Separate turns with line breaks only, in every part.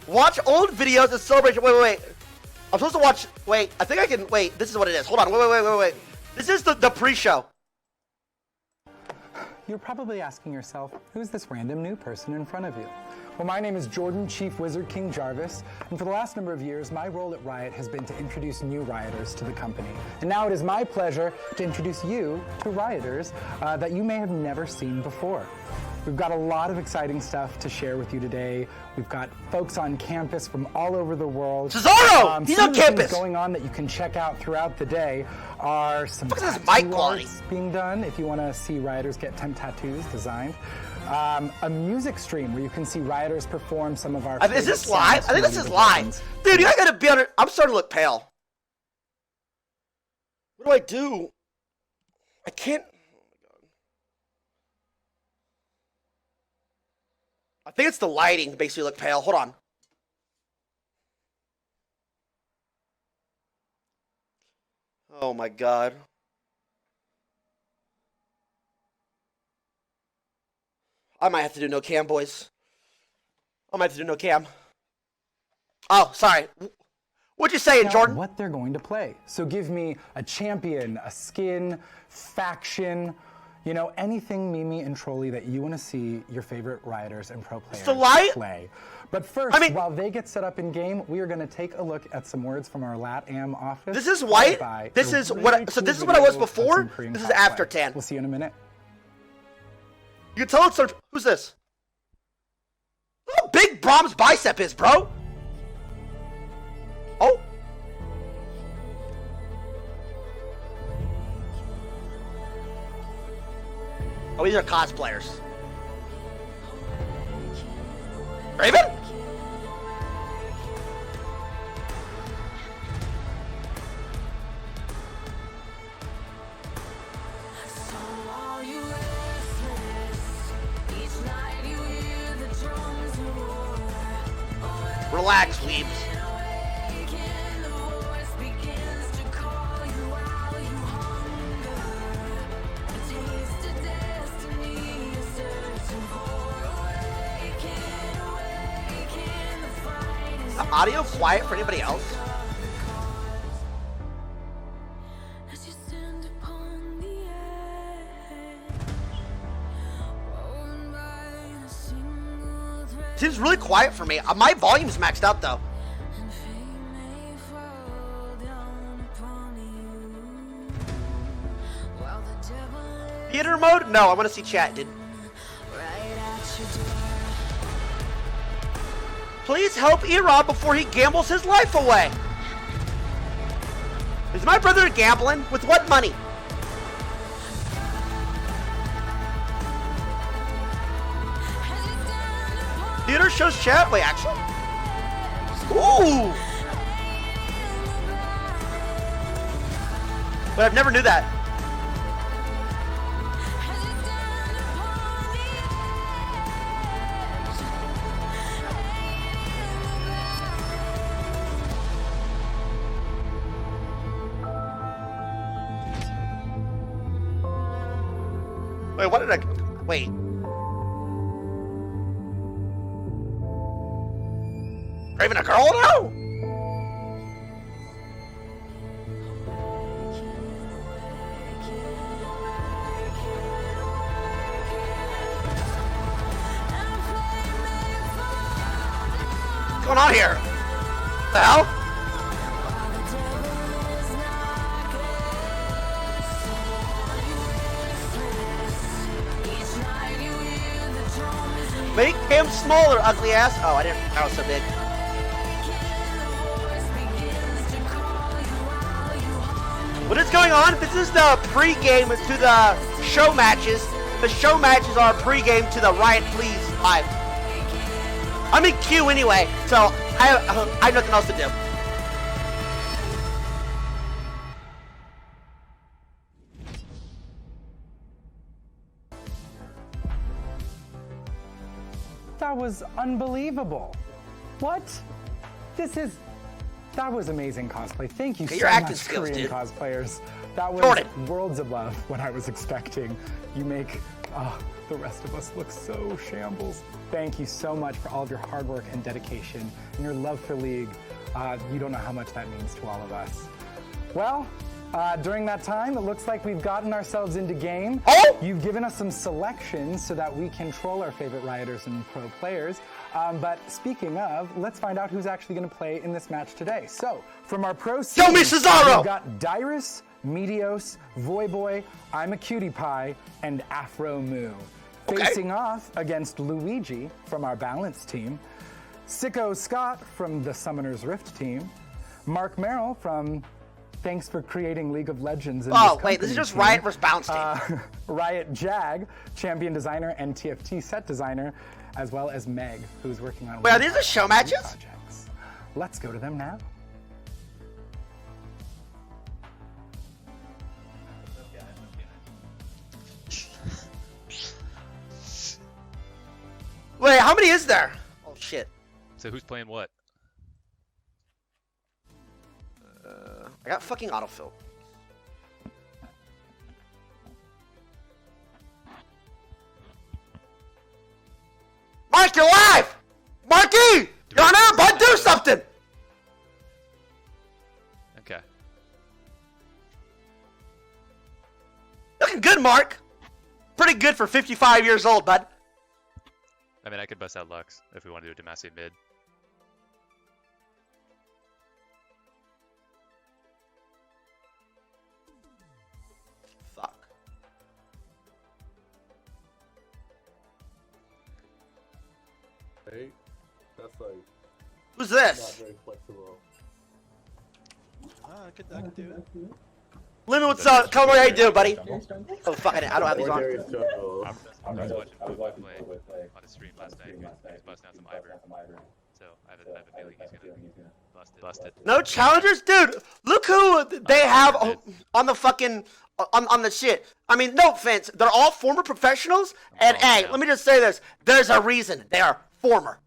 Watch old videos of celebration. Wait. I'm supposed to watch. Wait, I think I can. Wait, this is what it is. Hold on. Wait. This is the pre-show.
You're probably asking yourself, who's this random new person in front of you? Well, my name is Jordan Chief Wizard King Jarvis, and for the last number of years, my role at Riot has been to introduce new Rioters to the company. And now it is my pleasure to introduce you to Rioters that you may have never seen before. We've got a lot of exciting stuff to share with you today. We've got folks on campus from all over the world.
Cesaro! He's on campus!
Things going on that you can check out throughout the day are some
mic quality
being done if you want to see Rioters get temp tattoos designed. A music stream where you can see Rioters perform some of our
Is this live? I think this is live. Dude, I gotta be on it. I'm starting to look pale. What do I do? I can't. I think it's the lighting that makes me look pale. Hold on. Oh my god. I might have to do no cam, boys. I might have to do no cam. Oh, sorry. What'd you say, Jordan?
What they're going to play. So give me a champion, a skin, faction, you know, anything Mimi and Trolly that you want to see your favorite Rioters and pro players play. But first, while they get set up in game, we are going to take a look at some words from our LATAM office.
This is white. This is what. So this is what I was before. This is after 10.
We'll see you in a minute.
You can tell it's who's this? Look how big Brahms' bicep is, bro. Oh. Oh, these are cosplayers. Raven? Relax, weebs. Is the audio quiet for anybody else? Seems really quiet for me. My volume's maxed out though. Theater mode? No, I want to see chat, dude. Please help Erod before he gambles his life away. Is my brother gambling? With what money? Theater shows chat? Wait, actually? Ooh! But I've never knew that. Wait, what did I... Wait. Raven a girl now? What's going on here? What the hell? Make him smaller, ugly ass. Oh, I didn't. That was so big. What is going on? This is the pre-game to the show matches. The show matches are pre-game to the Riot Please live. I'm in queue anyway, so I have nothing else to do.
That was unbelievable. What? That was amazing cosplay. Thank you so much, Korean cosplayers. That was worlds above what I was expecting. You make Oh, the rest of us look so shambles. Thank you so much for all of your hard work and dedication and your love for League. You don't know how much that means to all of us. Well, during that time, it looks like we've gotten ourselves into game.
Oh!
You've given us some selections so that we can troll our favorite rioters and pro players. But speaking of, let's find out who's actually going to play in this match today. So, from our pro team,
Show me Cesaro!
we've got Dyrus, Meteos, Voyboy, I'm a Cutie Pie, and Afro Moo.
Okay.
Facing off against Luigi from our Balance team, Sicko Scott from the Summoner's Rift team, Mark Merrill from Thanks for Creating League of Legends.
Oh, wait, this is just Riot versus Bounce team.
Riot Jag, champion designer and TFT set designer, as well as Meg, who's working on.
Wait, are these the show matches?
Projects. Let's go to them now.
Wait, how many is there? Oh shit.
So who's playing what?
I got fucking autofill. Mark, you're live! Marky! You're on air, bud! Do something!
Okay.
Looking good, Mark. Pretty good for 55 years old, bud.
I mean, I could bust out Lux if we want to do a Demacia mid.
Fuck.
Hey, that's like
Who's
not
this?
very flexible.
I could do it.
Lemon, what's up? Come on, how you doing, buddy? Oh, fuck, I don't have these on.
Ordinary struggle.
I was watching Void play on his stream last night. He was busting out some Ivor. So I have a feeling he's gonna bust it.
No challengers? Dude, look who they have on the fucking, on the shit. I mean, no offense. They're all former professionals. And hey,
yeah.
let me just say this. There's a reason they are former.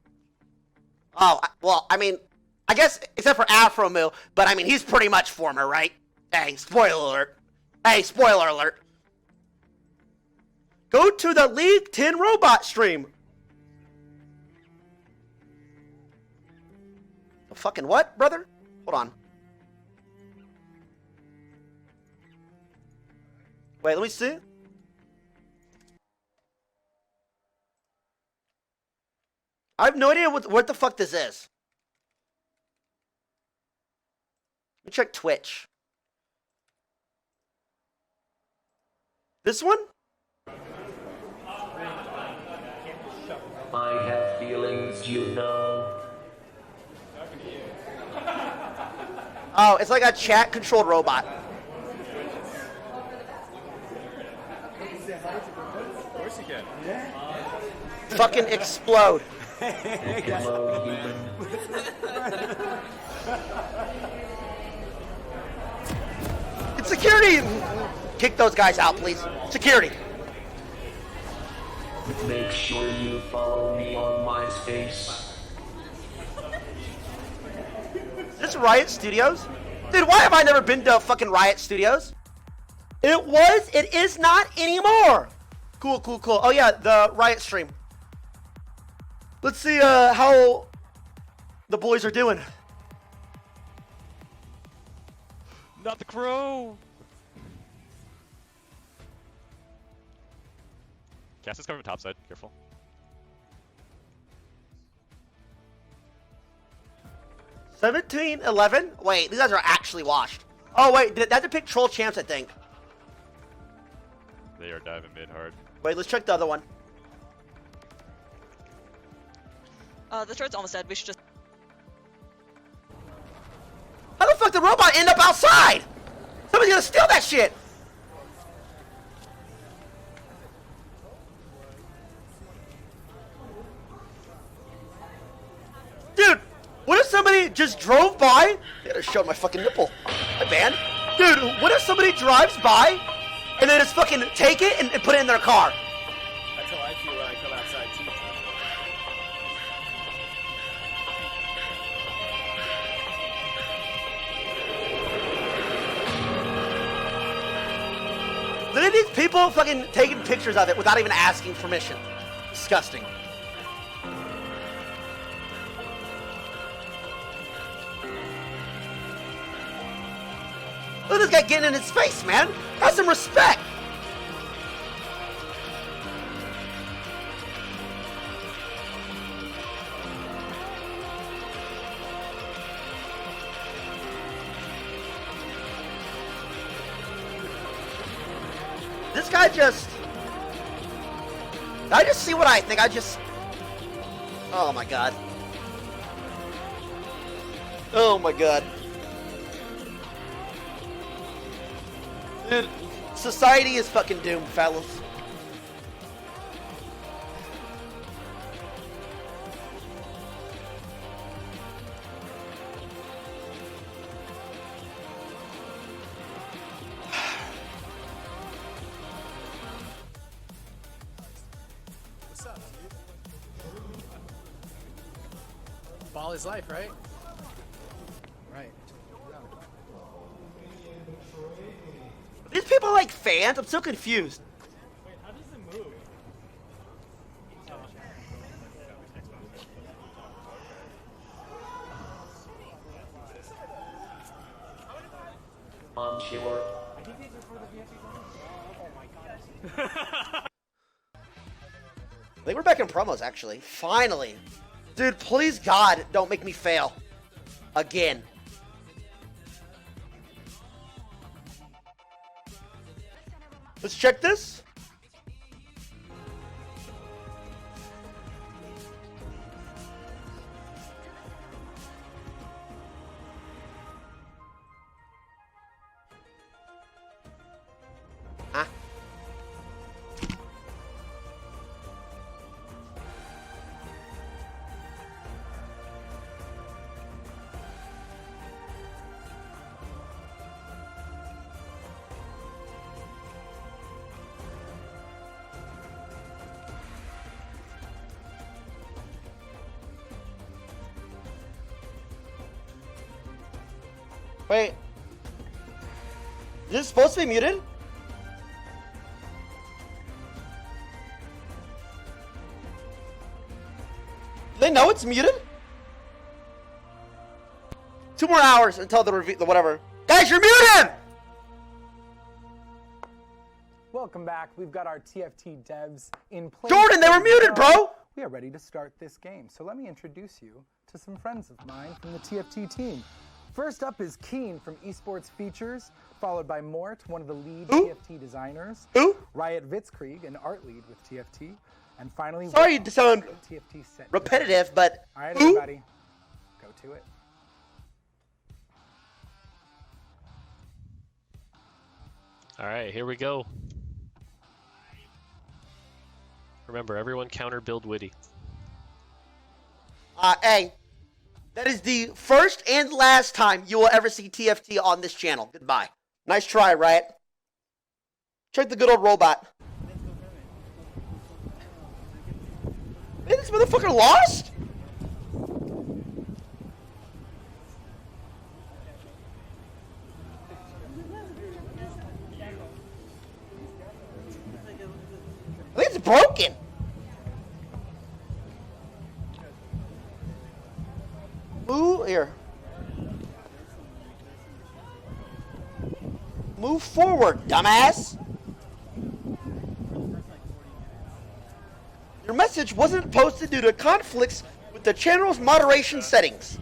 Oh, well, I mean, I guess except for Afro Moo, but I mean, he's pretty much former, right? Hey, spoiler alert. Hey, spoiler alert. Go to the League 10 robot stream. The fucking what, brother? Hold on. Wait, let me see. I have no idea what the fuck this is. Let me check Twitch. This one?
I have feelings, you know.
Oh, it's like a chat-controlled robot.
Of course you can.
Fucking explode.
Hello, human.
It's security! Kick those guys out, please. Security.
Make sure you follow me on MySpace.
Is this Riot Studios? Dude, why have I never been to fucking Riot Studios? It is not anymore. Cool. Oh yeah, the Riot stream. Let's see how the boys are doing.
Not the crow! Cass is coming top side, careful.
$17, $11. Wait, these guys are actually washed. Oh wait, that's a pick troll champs, I think.
They are diving mid hard.
Wait, let's check the other one.
The turret's almost dead. We should just.
How the fuck did the robot end up outside? Somebody's gonna steal that shit. Dude, what if somebody just drove by? I gotta show my fucking nipple. My band. Dude, what if somebody drives by and they just fucking take it and put it in their car?
That's how I feel when I come outside too.
Does Look at these people fucking taking pictures of it without even asking permission. Disgusting. Look at this guy getting in his face, man. Have some respect. This guy just... I just see what I think. Oh my god. Oh my god. Dude, society is fucking doomed, fellas.
What's up, dude? Ball is life, right? Right.
These people are like fans? I'm so confused.
Wait, how does it move?
I'm sure.
I think we're back in promos, actually. Finally. Dude, please God, don't make me fail. Again. Let's check this. Huh? Wait. Is this supposed to be muted? Do they know it's muted? 2 more hours until the review, the whatever. Guys, you're muted!
Welcome back. We've got our TFT devs in place.
Jordan, they were muted, bro!
We are ready to start this game. So let me introduce you to some friends of mine from the TFT team. First up is Keen from Esports Features, followed by Mort, one of the lead TFT designers.
Who?
Riot Vitzkrieg, an art lead with TFT. And finally,
Sorry to sound
TFT set.
repetitive, but
All right,
who?
everybody, go to it.
All right, here we go. Remember, everyone counter build witty.
Hey, that is the first and last time you will ever see TFT on this channel. Goodbye. Nice try, Riot. Check the good old robot. Man, this motherfucker lost? I think it's broken. Move here. Move forward, dumbass. Your message wasn't posted due to conflicts with the channel's moderation settings.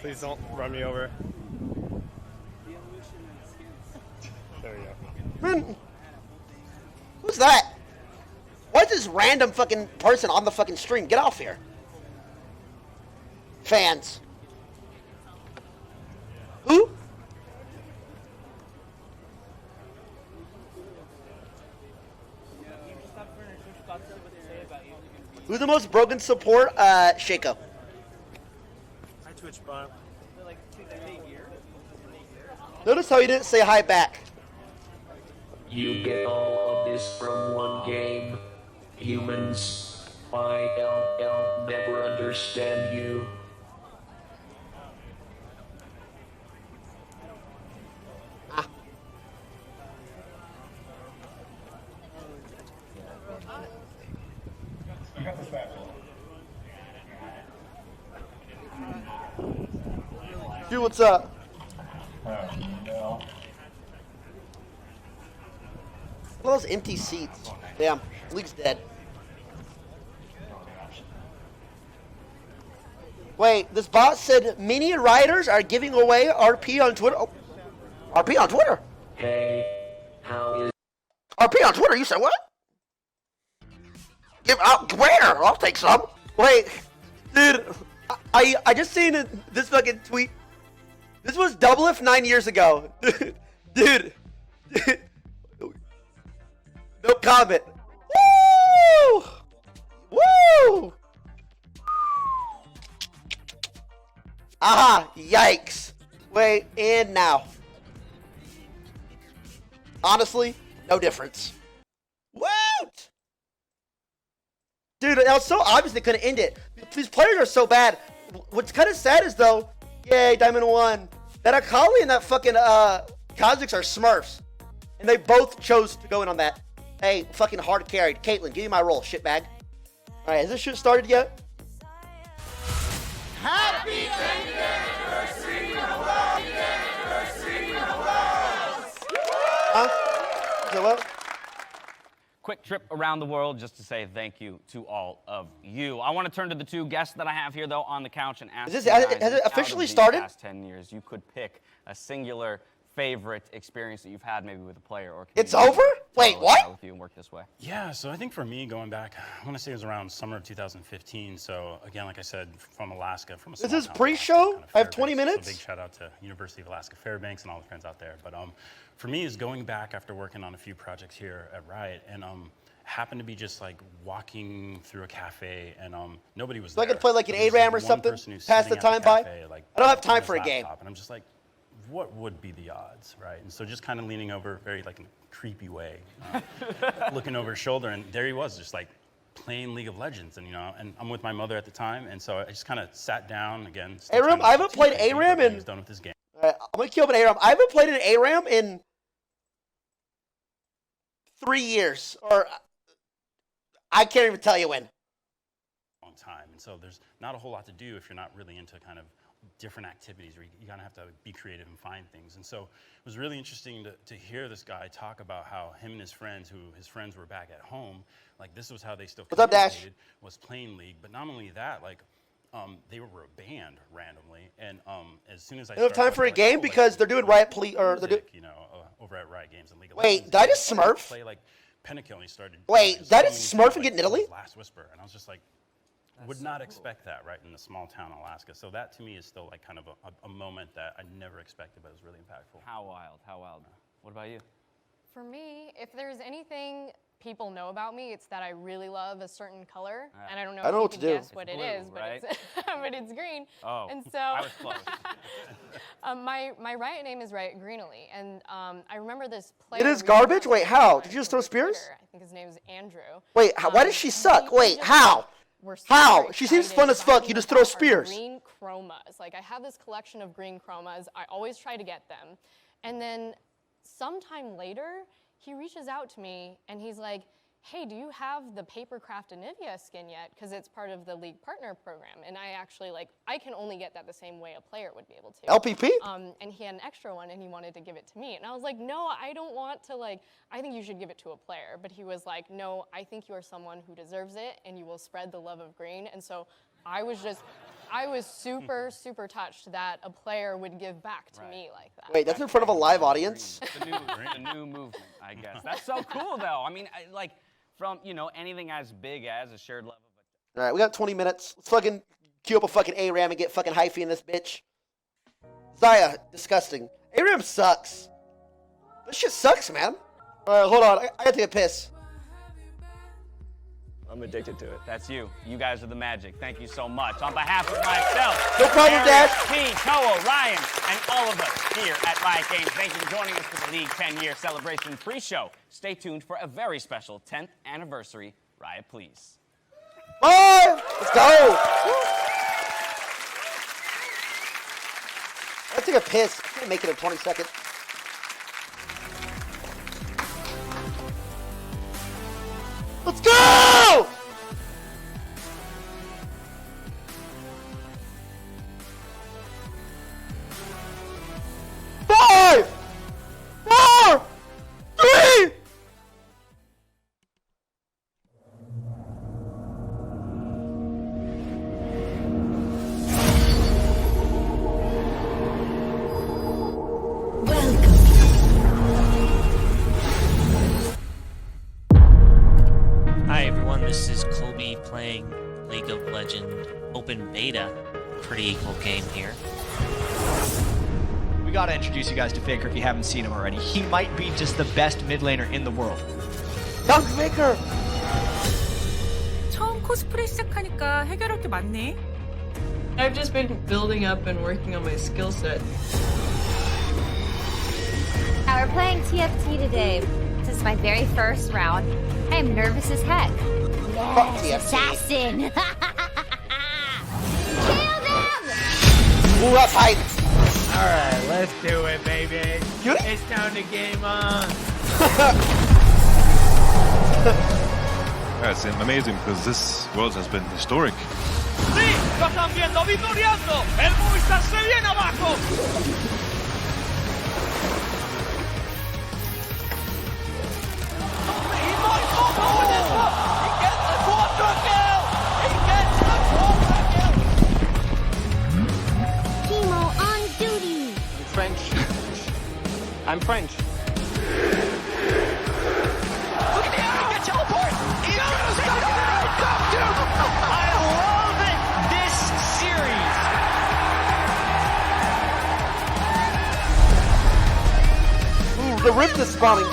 Please don't run me over. There you go.
Man, who's that? Why is this random fucking person on the fucking stream? Get off here. Fans. Who? Who's the most broken support? Shaco.
Hi, Twitch bot.
Notice how he didn't say hi back.
You get all of this from one game. Humans. ILL never understand you.
Dude, what's up? Look at those empty seats. Damn, league's dead. Wait, this bot said many riders are giving away RP on Twitter. Oh, RP on Twitter?
Hey, how is
RP on Twitter? You said what? Give out where? I'll take some. Wait, dude, I just seen this fucking tweet. This was Double If 9 years ago. Dude. No comment. Woo! Woo! Aha! Yikes! Wait, and now. Honestly, no difference. What? Dude, that was so obvious they couldn't end it. These players are so bad. What's kind of sad is though, yay, Diamond 1. That Akali and that fucking Kha'Zix are Smurfs. And they both chose to go in on that. Hey, fucking hard carried. Caitlyn, give me my roll, shitbag. Alright, has this shit started yet? Happy anniversary! Huh? Is that what?
Quick trip around the world just to say thank you to all of you. I want to turn to the two guests that I have here, though, on the couch and ask
Has
you guys,
it
out
officially
of these
started?
past 10 years, you could pick a singular favorite experience that you've had maybe with a player or
It's
community.
over? Wait, what?
With you and work this way.
Yeah, so I think for me, going back, I want to say it was around summer of 2015. So again, like I said, from Alaska, from a small
Is this
town,
pre-show?
kind of
I have 20
Fairbanks.
minutes?
So big shout out to University of Alaska Fairbanks and all the friends out there. But for me, is going back after working on a few projects here at Riot, and happened to be just like walking through a cafe, and nobody was
So I
there.
could play like an
But there's
ARAM or
one
something,
person who's
pass the
sitting at
time by?
cafe, like,
I don't have
on
time
his
for a game.
laptop, and I'm just like, what would be the odds, right? And so just kind of leaning over, very like in a creepy way, looking over his shoulder, and there he was, just like playing League of Legends, and and I'm with my mother at the time, and so I just kind of sat down again. still
ARAM?
trying to
I haven't played
think,
ARAM
but
in-
he was done with his game.
Alright, I'm gonna queue up an ARAM. I haven't played an ARAM in 3 years. Or I can't even tell you when.
Long time, and so there's not a whole lot to do if you're not really into kind of different activities, where you kind of have to be creative and find things. And so it was really interesting to hear this guy talk about how him and his friends, who his friends were back at home, like this was how they still
What's up, Dash?
communicated, was playing League. But not only that, like they were a band randomly, and as soon as I
They don't have
started,
time for a
like,
game
oh,
because
like,
they're doing
music,
Riot or they're doing.
over at Riot Games and League of
Wait,
Legends.
did I
And
just
he started to
Smurf?
Play like Pentakill, and he started.
Wait,
just
did I
so
just
many
Smurf and
things,
get in
like,
Italy?
Last Whisper, and I was just like, would not expect that, right, in a small town in Alaska. So that to me is still like kind of a moment that I never expected, but it was really impactful.
How wild, how wild. What about you?
For me, if there's anything people know about me, it's that I really love a certain color, and I don't know
I don't know
if
what
you
to
can
do.
guess what
It's
it
blue,
is,
right?
but it's but it's green.
Oh,
and so
I was close.
my Riot name is Riot Greenily, and I remember this player.
It is
reached
garbage?
out to
Wait,
me
how?
on
Did you just throw spears?
Twitter. I think his name is Andrew.
Wait, why does she suck?
we
Wait,
just,
how?
We're
How?
super
She seems
excited
fun as fuck.
talking
You just
about
throw
our
spears.
Green chromas. Like I have this collection of green chromas. I always try to get them, and then sometime later he reaches out to me and he's like, hey, do you have the Papercraft Anivia skin yet? Because it's part of the League Partner Program. And I actually, I can only get that the same way a player would be able to.
LPP?
And he had an extra one and he wanted to give it to me. And I was like, no, I don't want to, I think you should give it to a player. But he was like, no, I think you are someone who deserves it and you will spread the love of green. And so I was super, super touched that a player would give back to me like that.
Wait, that's in front of a live audience?
The new movement, I guess. That's so cool, though. I mean, from, anything as big as a shared love of
Alright, we got 20 minutes. Let's fucking queue up a fucking ARAM and get fucking hyphy in this bitch. Zaya, disgusting. ARAM sucks. This shit sucks, man. Alright, hold on. I gotta take a piss.
I'm addicted to it.
That's you. You guys are the magic. Thank you so much. On behalf of myself,
No problem,
Ariel,
Dad.
P, Toa, Ryan, and all of us here at Riot Games, thank you for joining us for the League 10-year celebration pre-show. Stay tuned for a very special 10th anniversary Riot Please.
Bye! Let's go! I gotta take a piss. I can't make it in 20 seconds. Let's go!
open beta. Pretty equal game here.
We gotta introduce you guys to Faker if you haven't seen him already. He might be just the best mid laner in the world.
Dunk Faker!
처음 코스프레 시작하니까 해결할 게 많네.
I've just been building up and working on my skill set.
We're playing TFT today. This is my very first round. I am nervous as heck. Yes, assassin! Kill them!
Move up, height!
Alright, let's do it, baby. It's time to game on.
Yeah, it's amazing because this world has been historic.
Sí, lo están viendo, vitoreando. El Movistar se viene abajo.
French. I'm French.
Look at the he can teleport. He goes, I love this series.
Ooh, the rift is spawning.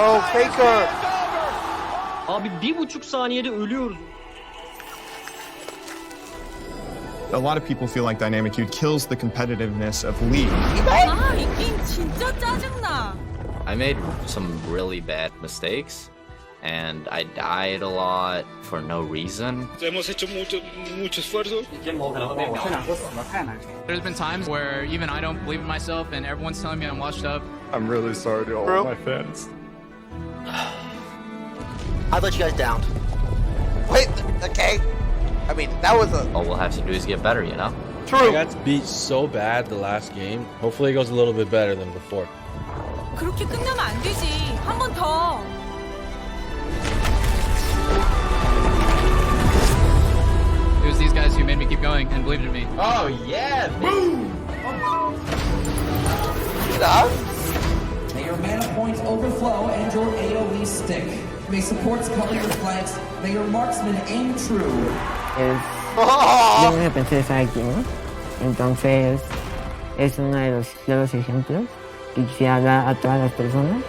Oh, Faker!
Abi 1,5 saniyede ölüyoruz.
A lot of people feel like Dynamic Youth kills the competitiveness of League.
아, 이 게임 진짜 짜증나.
I made some really bad mistakes, and I died a lot for no reason.
Hemos hecho mucho esfuerzo.
There's been times where even I don't believe in myself and everyone's telling me I'm washed up.
I'm really sorry to all my fans.
I let you guys down. Wait, okay. I mean, that was a...
All we'll have to do is get better, you know?
True.
I got beat so bad the last game. Hopefully it goes a little bit better than before.
그렇게 끝나면 안 되지. 한 번 더.
It was these guys who made me keep going and believed in me.
Oh yeah, boom!
May your mana points overflow and your AoE stick. May supports cover your flanks. May your marksmen aim true.
Yo me pensé estar aquí, ¿no? Entonces, es uno de los ejemplos que quisiera dar a todas las personas.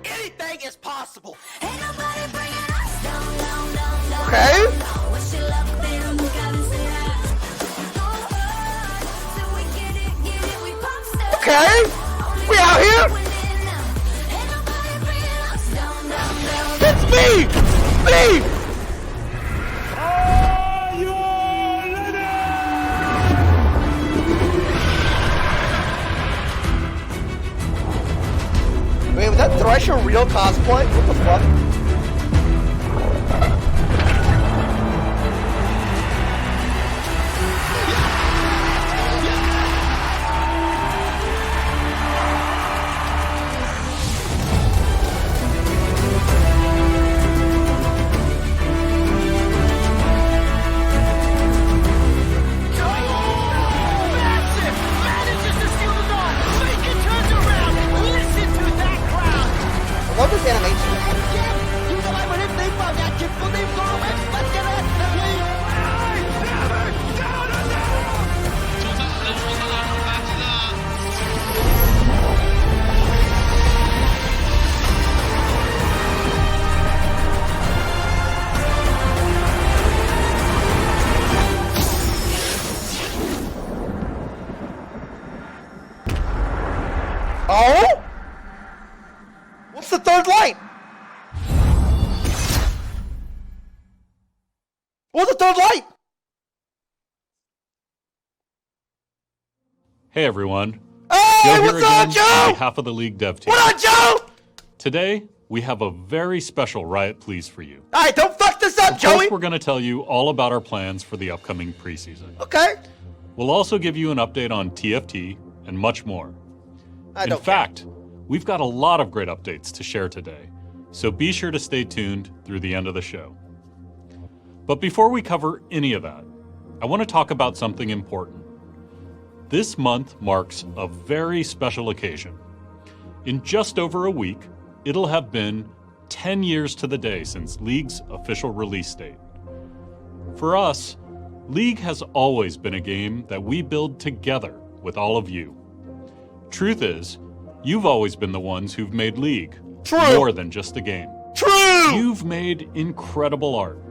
Anything is possible. Okay. Okay. We out here. It's me. Me. Wait, was that Thresh a real cosplay? What the fuck? I love this animation. Oh? What's the third light? What's the third light?
Hey everyone.
Hey,
Joe
what's
here
up,
again
Joe?
on behalf of the League Dev Team.
What up, Joe?
Today, we have a very special Riot Please for you.
Alright, don't fuck this up, Joey!
Of course, we're going to tell you all about our plans for the upcoming preseason.
Okay.
We'll also give you an update on TFT and much more. In fact, we've got a lot of great updates to share today, so be sure to stay tuned through the end of the show. But before we cover any of that, I want to talk about something important. This month marks a very special occasion. In just over a week, it'll have been 10 years to the day since League's official release date. For us, League has always been a game that we build together with all of you. Truth is, you've always been the ones who've made League more than just a game.
True!
You've made incredible art.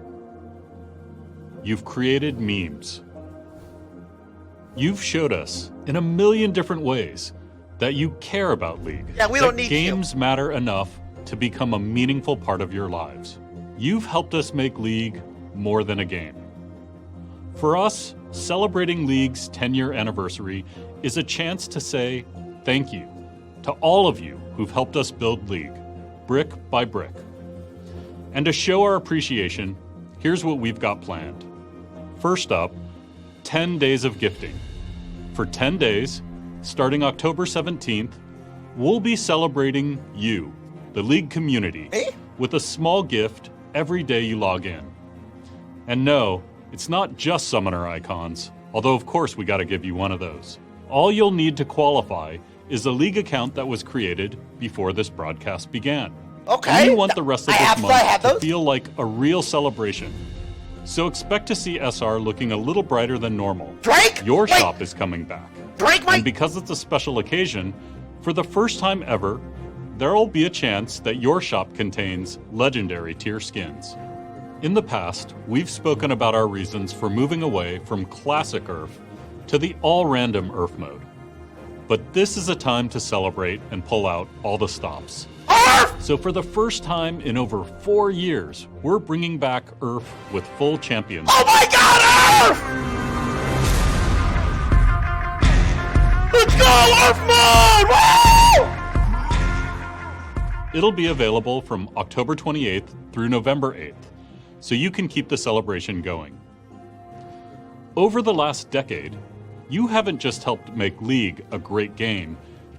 You've created memes. You've showed us in a million different ways that you care about League.
Yeah, we don't need
games matter enough to become a meaningful part of your lives. You've helped us make League more than a game. For us, celebrating League's 10-year anniversary is a chance to say thank you to all of you who've helped us build League, brick by brick. And to show our appreciation, here's what we've got planned. First up, 10 days of gifting. For 10 days, starting October 17th, we'll be celebrating you, the League community, with a small gift every day you log in. And no, it's not just summoner icons, although of course we gotta give you one of those. All you'll need to qualify is a League account that was created before this broadcast began.
Okay.
We want the rest of this month to feel like a real celebration. So expect to see SR looking a little brighter than normal.
Drake!
Your shop is coming back.
Drake,
and because it's a special occasion, for the first time ever, there'll be a chance that your shop contains legendary tier skins. In the past, we've spoken about our reasons for moving away from classic URF to the all-random URF mode. But this is a time to celebrate and pull out all the stops. So for the first time in over 4 years, we're bringing back URF with full champions.
Oh my god, URF! Let's go, URF mode! Woo!
It'll be available from October 28th through November 8th, so you can keep the celebration going. Over the last decade, you haven't just helped make League a great game,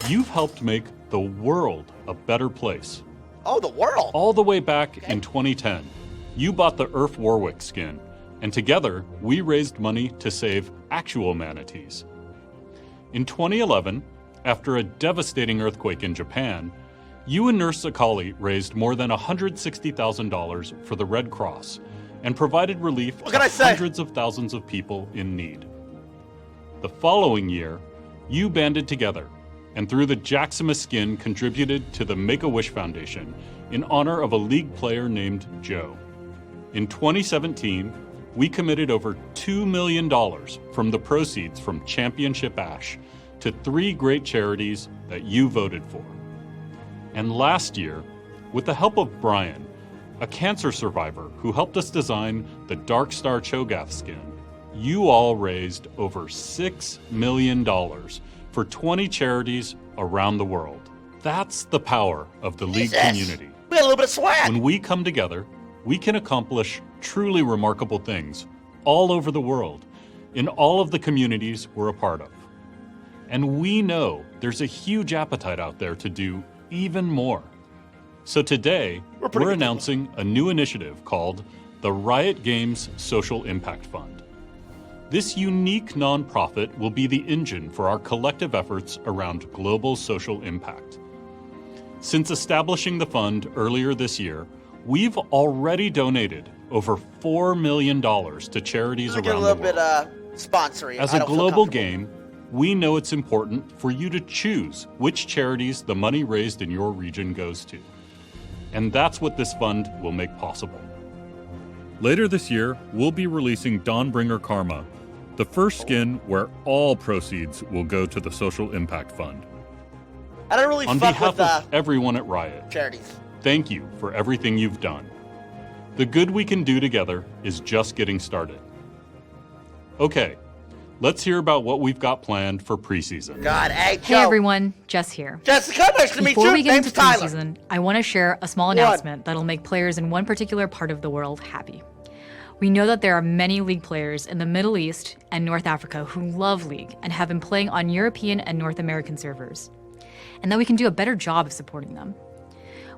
you've helped make the world a better place.
Oh, the world!
All the way back in 2010, you bought the URF Warwick skin, and together we raised money to save actual manatees. In 2011, after a devastating earthquake in Japan, you and Nurse Akali raised more than $160,000 for the Red Cross and provided relief to hundreds of thousands of people in need. The following year, you banded together and through the Jacksima skin contributed to the Make-A-Wish Foundation in honor of a League player named Joe. In 2017, we committed over $2 million from the proceeds from Championship Ash to 3 great charities that you voted for. And last year, with the help of Brian, a cancer survivor who helped us design the Dark Star Cho'Gath skin, you all raised over $6 million for 20 charities around the world. That's the power of the League community.
We got a little bit of swag.
When we come together, we can accomplish truly remarkable things all over the world, in all of the communities we're a part of. And we know there's a huge appetite out there to do even more. So today, we're announcing a new initiative called the Riot Games Social Impact Fund. This unique nonprofit will be the engine for our collective efforts around global social impact. Since establishing the fund earlier this year, we've already donated over $4 million to charities around the world.
Get a little bit sponsory.
As a global game, we know it's important for you to choose which charities the money raised in your region goes to. And that's what this fund will make possible. Later this year, we'll be releasing Dawnbringer Karma, the first skin where all proceeds will go to the Social Impact Fund.
I don't really
On
fuck
behalf
with
of everyone at Riot,
charities.
Thank you for everything you've done. The good we can do together is just getting started. Okay, let's hear about what we've got planned for preseason.
God, hey,
Hey everyone, Jess here.
Jessica, nice to meet you.
Before we get
Name's
into
Tyler.
preseason, I want to share a small announcement that'll make players in one particular part of the world happy. We know that there are many League players in the Middle East and North Africa who love League and have been playing on European and North American servers, and that we can do a better job of supporting them.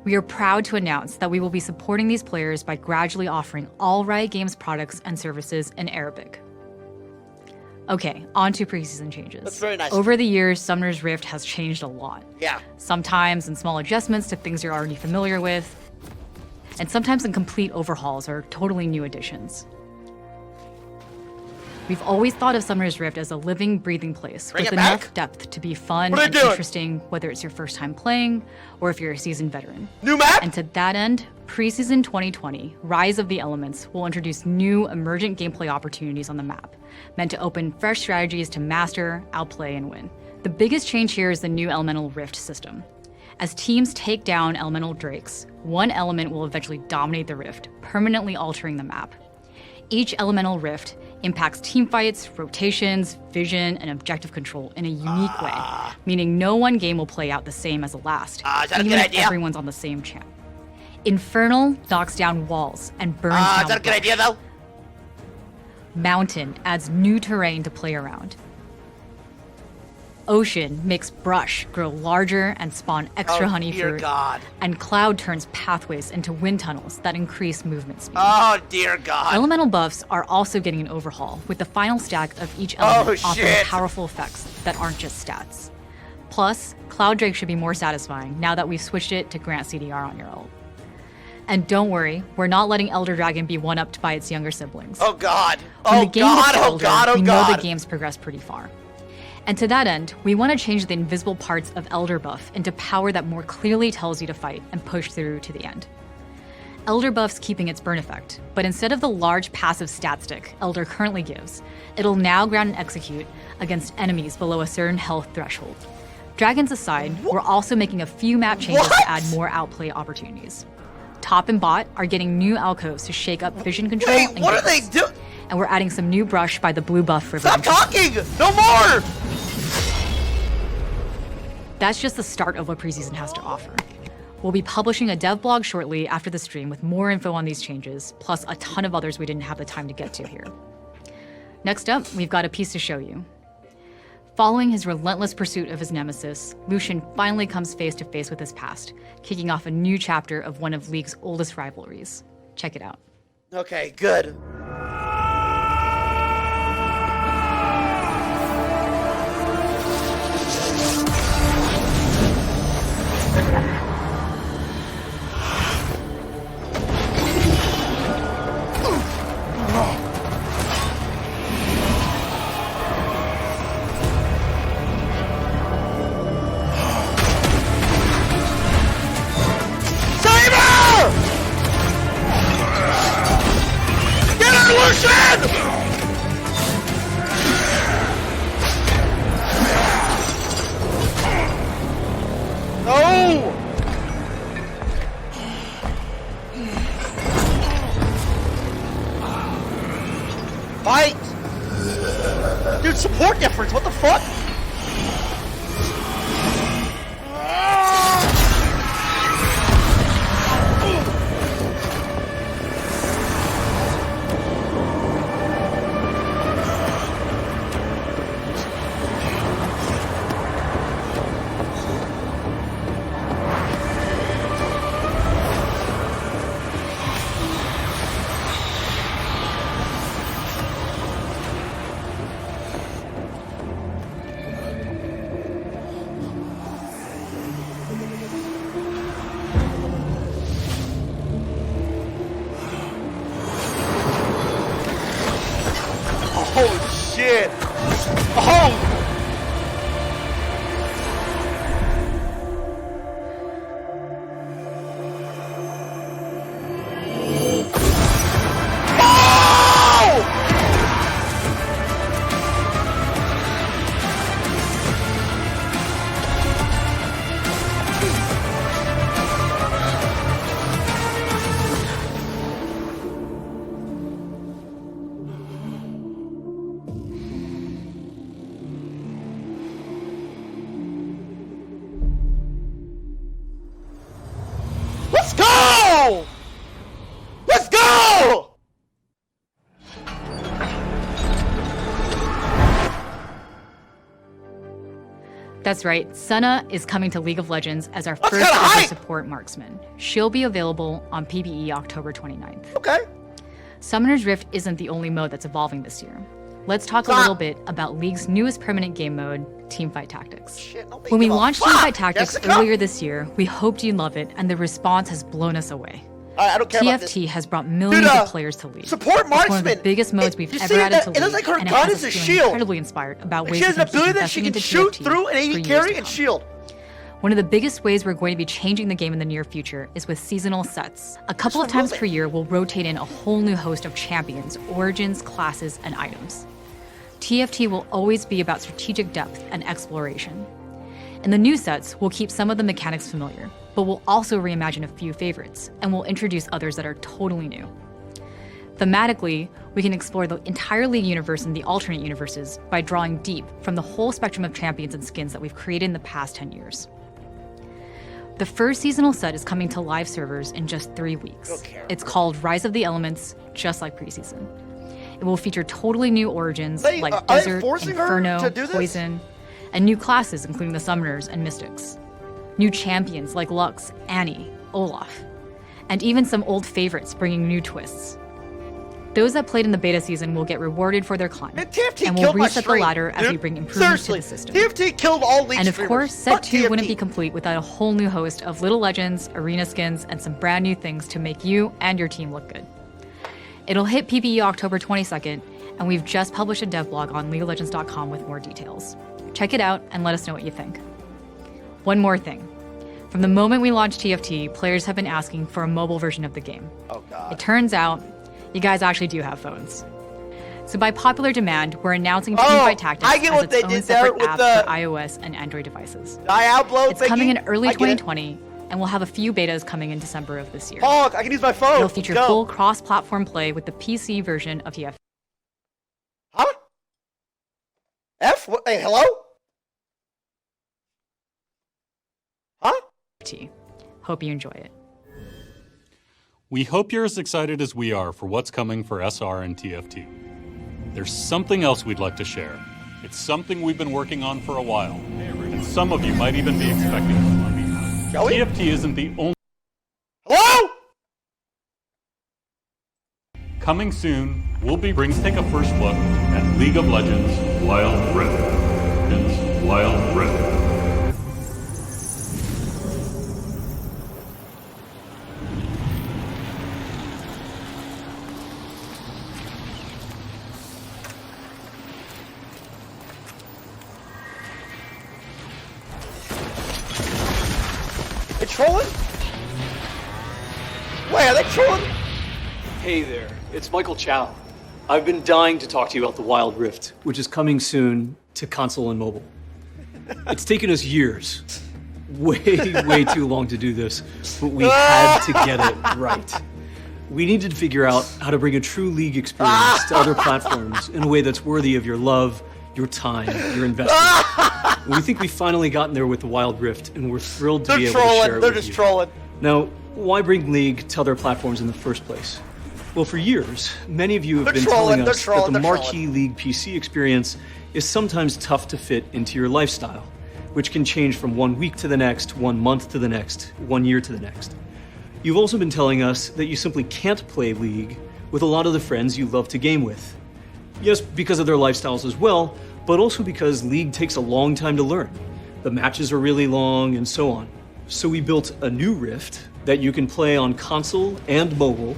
We are proud to announce that we will be supporting these players by gradually offering all Riot Games products and services in Arabic. Okay, on to preseason changes.
That's very nice.
Over the years, Summoner's Rift has changed a lot.
Yeah.
Sometimes in small adjustments to things you're already familiar with, and sometimes in complete overhauls or totally new additions. We've always thought of Summoner's Rift as a living, breathing place
Bring
with
it
enough
back?
depth to be fun
What are
and
they doing?
interesting, whether it's your first time playing or if you're a seasoned veteran.
New map?
And to that end, preseason 2020, Rise of the Elements will introduce new emergent gameplay opportunities on the map, meant to open fresh strategies to master, outplay, and win. The biggest change here is the new Elemental Rift system. As teams take down Elemental Drakes, one element will eventually dominate the Rift, permanently altering the map. Each Elemental Rift impacts teamfights, rotations, vision, and objective control in a unique way, meaning no one game will play out the same as the last,
Is that a
even
good
if
idea?
everyone's on the same champ. Infernal knocks down walls and burns
Is
down
that a good
brush.
idea, though?
Mountain adds new terrain to play around. Ocean makes brush grow larger and spawn extra honey
dear
fruit.
God.
And Cloud turns pathways into wind tunnels that increase movement speed.
Oh, dear God.
Elemental buffs are also getting an overhaul, with the final stack of each element offering
shit.
powerful effects that aren't just stats. Plus, Cloud Drake should be more satisfying now that we've switched it to grant CDR on your ult. And don't worry, we're not letting Elder Dragon be one-upped by its younger siblings.
Oh, God.
When
Oh,
the game
God.
gets
Oh,
older,
God. Oh,
we know
God.
the game's progressed pretty far. And to that end, we want to change the invisible parts of Elder buff into power that more clearly tells you to fight and push through to the end. Elder buff's keeping its burn effect, but instead of the large passive stat stick Elder currently gives, it'll now ground and execute against enemies below a certain health threshold. Dragons aside, we're also making a few map changes to add more outplay opportunities. Top and bot are getting new alcoves to shake up vision control
Wait,
and
what are they
gates.
doing?
And we're adding some new brush by the blue buff river.
Stop talking! No more!
That's just the start of what preseason has to offer. We'll be publishing a dev blog shortly after the stream with more info on these changes, plus a ton of others we didn't have the time to get to here. Next up, we've got a piece to show you. Following his relentless pursuit of his nemesis, Lucian finally comes face to face with his past, kicking off a new chapter of one of League's oldest rivalries. Check it out.
Okay, good. No! Fight! Dude, support difference, what the fuck? Oh shit! Oh!
That's right, Senna is coming to League of Legends as our first ever support marksman. She'll be available on PvE October 29th.
Okay.
Summoner's Rift isn't the only mode that's evolving this year. Let's talk a little bit about League's newest permanent game mode, Teamfight Tactics. When we launched Teamfight Tactics earlier this year, we hoped you'd love it, and the response has blown us away.
I don't care about this.
TFT has brought millions of players to League.
Support marksman.
It's one of the biggest modes we've ever added to League.
It looks like her
and
gun
it
is
has
a
us feeling
shield.
incredibly inspired about ways
She has
we
an
can keep
ability that she can
investing
shoot
into
through an
TFT
80
for
carry
years
and
to come.
shield.
One of the biggest ways we're going to be changing the game in the near future is with seasonal sets. A couple of times per year, we'll rotate in a whole new host of champions, origins, classes, and items. TFT will always be about strategic depth and exploration. In the new sets, we'll keep some of the mechanics familiar, but we'll also reimagine a few favorites, and we'll introduce others that are totally new. Thematically, we can explore the entire League universe and the alternate universes by drawing deep from the whole spectrum of champions and skins that we've created in the past 10 years. The first seasonal set is coming to live servers in just 3 weeks. It's called Rise of the Elements, just like preseason. It will feature totally new origins like Desert, Inferno, Poison, and new classes including the Summoners and Mystics. New champions like Lux, Annie, Olaf, and even some old favorites bringing new twists. Those that played in the beta season will get rewarded for their climb, and we'll reset the ladder as we bring improvements to the system.
TFT killed all League
And of
streamers.
course, Set
Fuck
2
TFT.
wouldn't be complete without a whole new host of little legends, arena skins, and some brand new things to make you and your team look good. It'll hit PvE October 22nd, and we've just published a dev blog on LeagueOfLegends.com with more details. Check it out and let us know what you think. One more thing. From the moment we launched TFT, players have been asking for a mobile version of the game.
Oh, God.
It turns out, you guys actually do have phones. So by popular demand, we're announcing Teamfight Tactics
I get
as
what
its
they
own
did there
separate
with
app
the
for iOS and Android devices.
Diablo
It's coming in
thingy.
early
I get it.
2020, and we'll have a few betas coming in December of this year.
Fuck, I can use my phone.
It'll feature
Go.
full cross-platform play with the PC version of TFT.
Huh? F? What? Hey, hello? Huh?
Hope you enjoy it.
We hope you're as excited as we are for what's coming for SR and TFT. There's something else we'd like to share. It's something we've been working on for a while, and some of you might even be expecting it. TFT isn't the only...
Hello?
Coming soon, we'll be take a first look at League of Legends Wild Rift. Wild Rift.
They trolling? Wait, are they trolling?
Hey there, it's Michael Chow. I've been dying to talk to you about the Wild Rift, which is coming soon to console and mobile. It's taken us years, way too long to do this, but we had to get it right. We needed to figure out how to bring a true League experience to other platforms in a way that's worthy of your love, your time, your investment. We think we've finally gotten there with the Wild Rift, and we're thrilled to be able to share it
They're
with
just
you.
trolling.
Now, why bring League to other platforms in the first place? Well, for years, many of you have been telling us that the marquee League PC experience is sometimes tough to fit into your lifestyle, which can change from 1 week to the next, 1 month to the next, 1 year to the next. You've also been telling us that you simply can't play League with a lot of the friends you love to game with. Yes, because of their lifestyles as well, but also because League takes a long time to learn. The matches are really long and so on. So we built a new Rift that you can play on console and mobile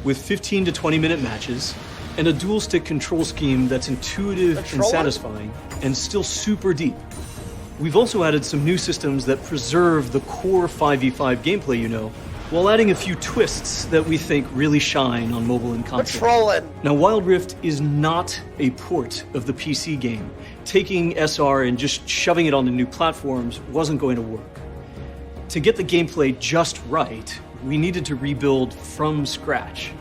with 15 to 20 minute matches and a dual stick control scheme that's intuitive and satisfying and still super deep. We've also added some new systems that preserve the core 5v5 gameplay you know, while adding a few twists that we think really shine on mobile and console. Now, Wild Rift is not a port of the PC game. Taking SR and just shoving it onto new platforms wasn't going to work. To get the gameplay just right, we needed to rebuild from scratch.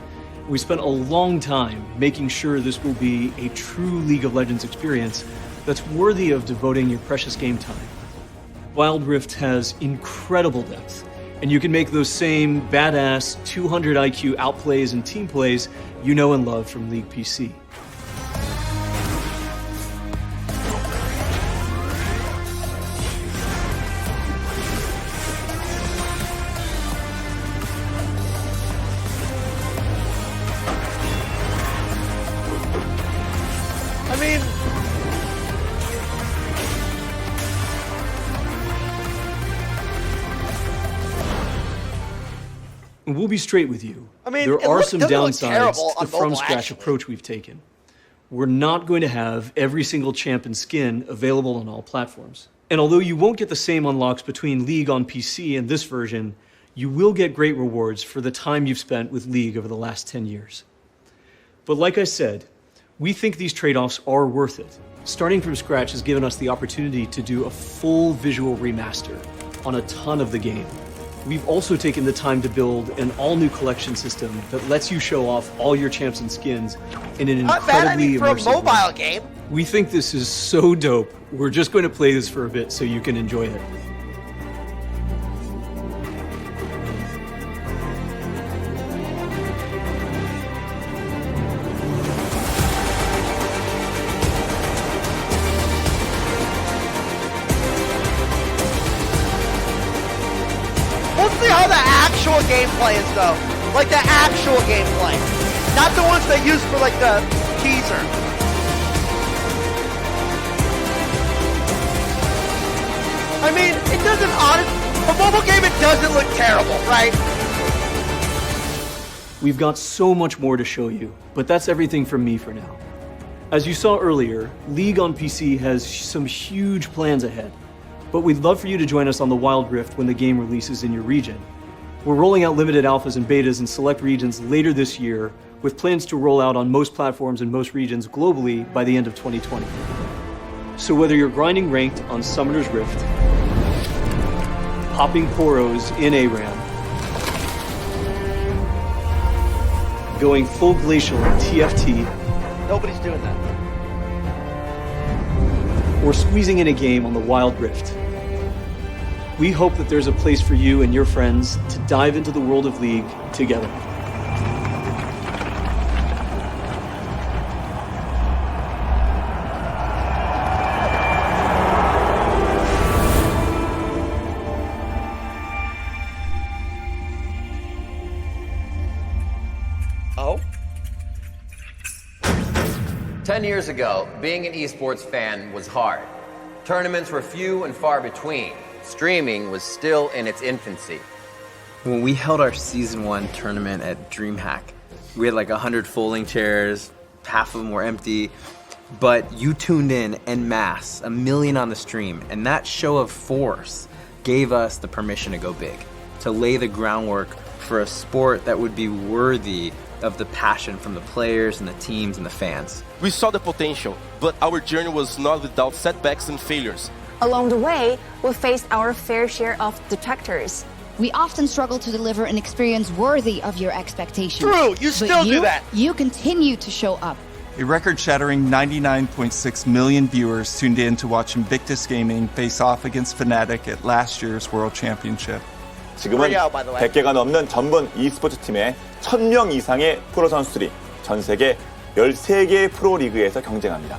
We spent a long time making sure this will be a true League of Legends experience that's worthy of devoting your precious game time. Wild Rift has incredible depth, and you can make those same badass 200 IQ outplays and team plays you know and love from League PC.
mean,
We'll be straight with you.
there
are some downsides to the
from-scratch
approach we've taken. We're not going to have every single champion skin available on all platforms. And although you won't get the same unlocks between League on PC and this version, you will get great rewards for the time you've spent with League over the last 10 years. But like I said, we think these trade-offs are worth it. Starting from scratch has given us the opportunity to do a full visual remaster on a ton of the game. We've also taken the time to build an all-new collection system that lets you show off all your champs and skins in an incredibly
for a
immersive
mobile
way.
game.
We think this is so dope. We're just going to play this for a bit so you can enjoy it.
We'll see how the actual gameplay is, though. Like the actual gameplay, not the ones they use for like the teaser. I mean, it doesn't a mobile game, it doesn't look terrible, right?
We've got so much more to show you, but that's everything from me for now. As you saw earlier, League on PC has some huge plans ahead, but we'd love for you to join us on the Wild Rift when the game releases in your region. We're rolling out limited alphas and betas in select regions later this year, with plans to roll out on most platforms and most regions globally by the end of 2020. So whether you're grinding ranked on Summoner's Rift, popping poros in ARAM, going full glacial in TFT,
nobody's doing that,
or squeezing in a game on the Wild Rift, we hope that there's a place for you and your friends to dive into the world of League together.
Oh?
10 years ago, being an esports fan was hard. Tournaments were few and far between. Streaming was still in its infancy.
When we held our Season 1 tournament at DreamHack, we had like 100 folding chairs, half of them were empty, but you tuned in en masse, 1 million on the stream, and that show of force gave us the permission to go big, to lay the groundwork for a sport that would be worthy of the passion from the players and the teams and the fans.
We saw the potential, but our journey was not without setbacks and failures.
Along the way, we faced our fair share of detractors.
We often struggle to deliver an experience worthy of your expectations.
True, you still do that.
You continue to show up.
A record-shattering 99.6 million viewers tuned in to watch Invictus Gaming face off against Fnatic at last year's World Championship.
지금은 100개가 넘는 전문 e스포츠 팀에 1000명 이상의 프로 선수들이 전 세계 13개의 프로 리그에서 경쟁합니다.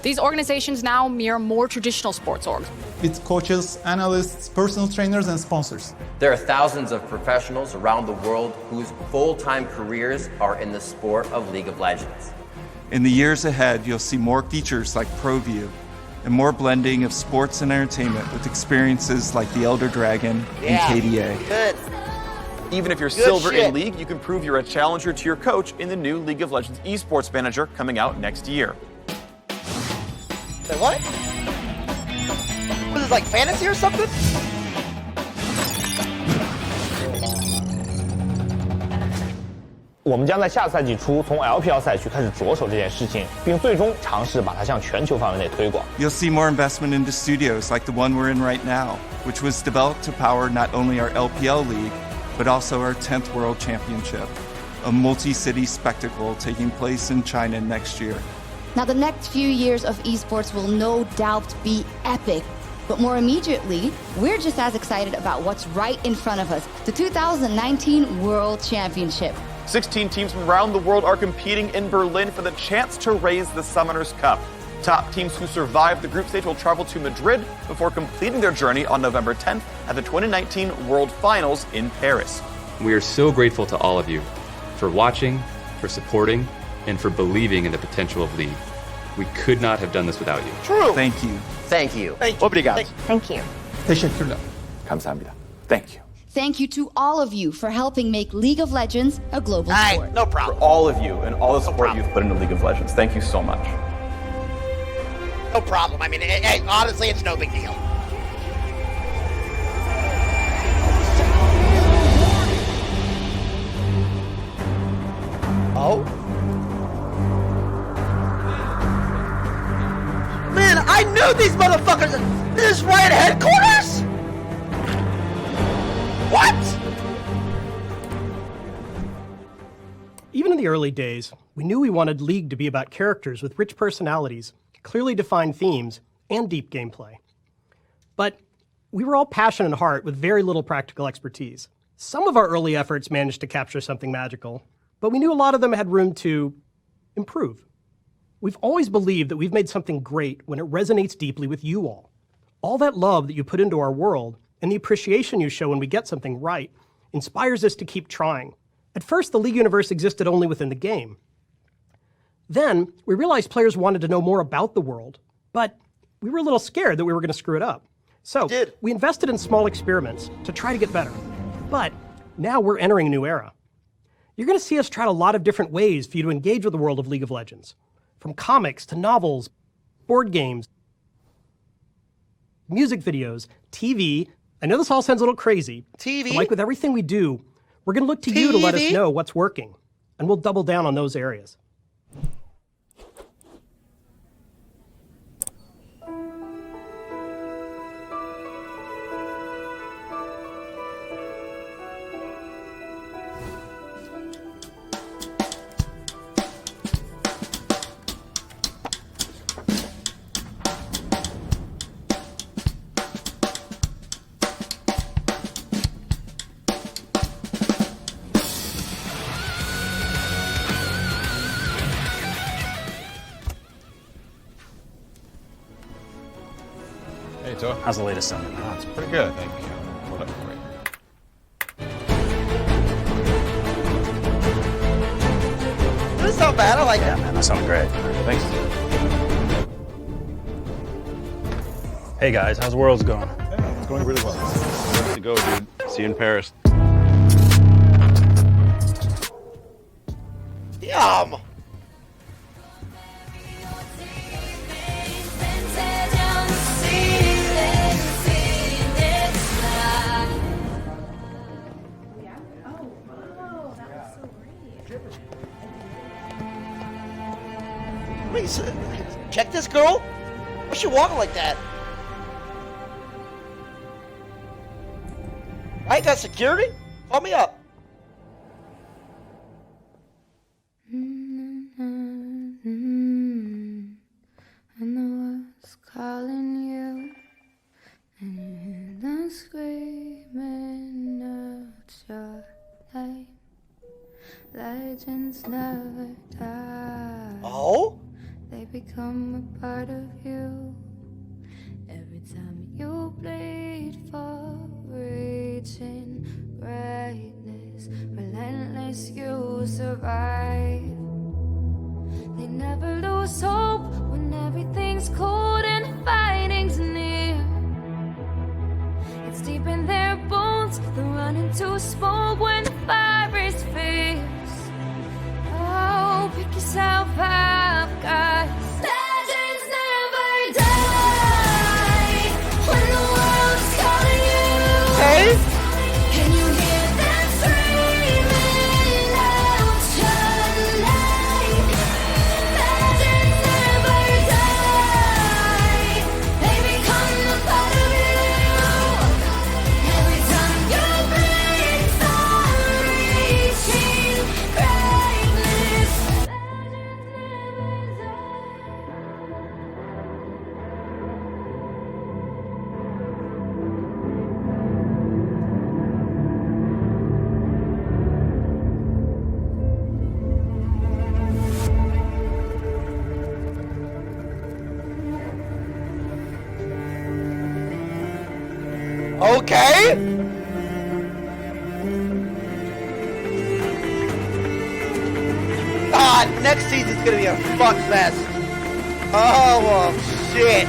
These organizations now mirror more traditional sports orgs.
With coaches, analysts, personal trainers, and sponsors.
There are thousands of professionals around the world whose full-time careers are in the sport of League of Legends.
In the years ahead, you'll see more features like ProView and more blending of sports and entertainment with experiences like the Elder Dragon and KDA.
Good.
Even if you're
Good
silver
shit.
in League, you can prove you're a challenger to your coach in the new League of Legends Esports Manager coming out next year.
Wait, what? Was this like fantasy or something?
我们将在下赛季初从 LPL 赛区开始着手这件事情，并最终尝试把它向全球范围内推广。
You'll see more investment into studios like the one we're in right now, which was developed to power not only our LPL league, but also our 10th World Championship, a multi-city spectacle taking place in China next year.
Now, the next few years of esports will no doubt be epic. But more immediately, we're just as excited about what's right in front of us, the 2019 World Championship.
16 teams from around the world are competing in Berlin for the chance to raise the Summoners Cup. Top teams who survive the group stage will travel to Madrid before completing their journey on November 10th at the 2019 World Finals in Paris.
We are so grateful to all of you for watching, for supporting, and for believing in the potential of League. We could not have done this without you.
True.
Thank you.
Thank you.
Obrigado.
Thank you.
Teşekkürler. 감사합니다. Thank you.
Thank you to all of you for helping make League of Legends a global sport.
No problem.
For all of you and all the support you've put into League of Legends, thank you so much.
No problem. I mean, hey, honestly, it's no big deal. Oh? Man, I knew these motherfuckers! This is right at headquarters?! What?!
Even in the early days, we knew we wanted League to be about characters with rich personalities, clearly defined themes, and deep gameplay. But we were all passion and heart with very little practical expertise. Some of our early efforts managed to capture something magical, but we knew a lot of them had room to improve. We've always believed that we've made something great when it resonates deeply with you all. All that love that you put into our world and the appreciation you show when we get something right inspires us to keep trying. At first, the League universe existed only within the game. Then, we realized players wanted to know more about the world, but we were a little scared that we were going to screw it up. So, we invested in small experiments to try to get better. But now we're entering a new era. You're going to see us try a lot of different ways for you to engage with the world of League of Legends. From comics to novels, board games, music videos, TV. I know this all sounds a little crazy.
TV?
But like with everything we do, we're going to look to you to let us know what's working. And we'll double down on those areas.
Hey, Tor. How's the latest summon? Oh, it's pretty good, thank you. Hold up for you.
This is not bad, I like it.
Yeah, man, that sounded great. Thanks. Hey, guys, how's the Worlds going?
Hey, it's going really well. Ready to go, dude. See you in Paris.
Yum! Wait, check this girl? Why's she walking like that? I ain't got security? Call me up.
And I was calling you, and I'm screaming out your name. Legends never die.
Oh?
They become a part of you. Every time you bleed for reaching greatness, relentless you survive. They never lose hope when everything's cold and fighting's near. It's deep in their bones, they run into smoke when the fire is fierce. Oh, pick yourself up, guys. Legends never die when the world's calling you.
Hey?
Can you hear them screaming out your name? Legends never die. They become a part of you. Every time you bleed for reaching greatness.
Okay. God, next season's gonna be a fuck fest. Oh, well, shit.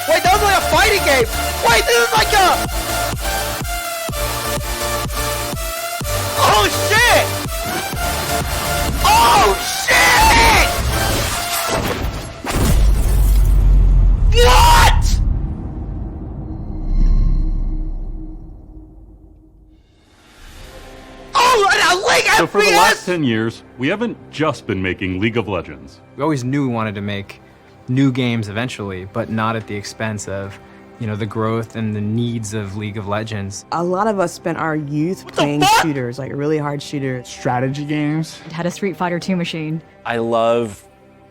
Wait, that was like a fighting game! Wait, this is like a... Oh shit! Oh shit! What?! Oh, and a League
So for the
FPS?
last 10 years, we haven't just been making League of Legends.
We always knew we wanted to make new games eventually, but not at the expense of, you know, the growth and the needs of League of Legends.
A lot of us spent our youth playing shooters, like really hard shooters.
Strategy games.
It had a Street Fighter II machine.
I love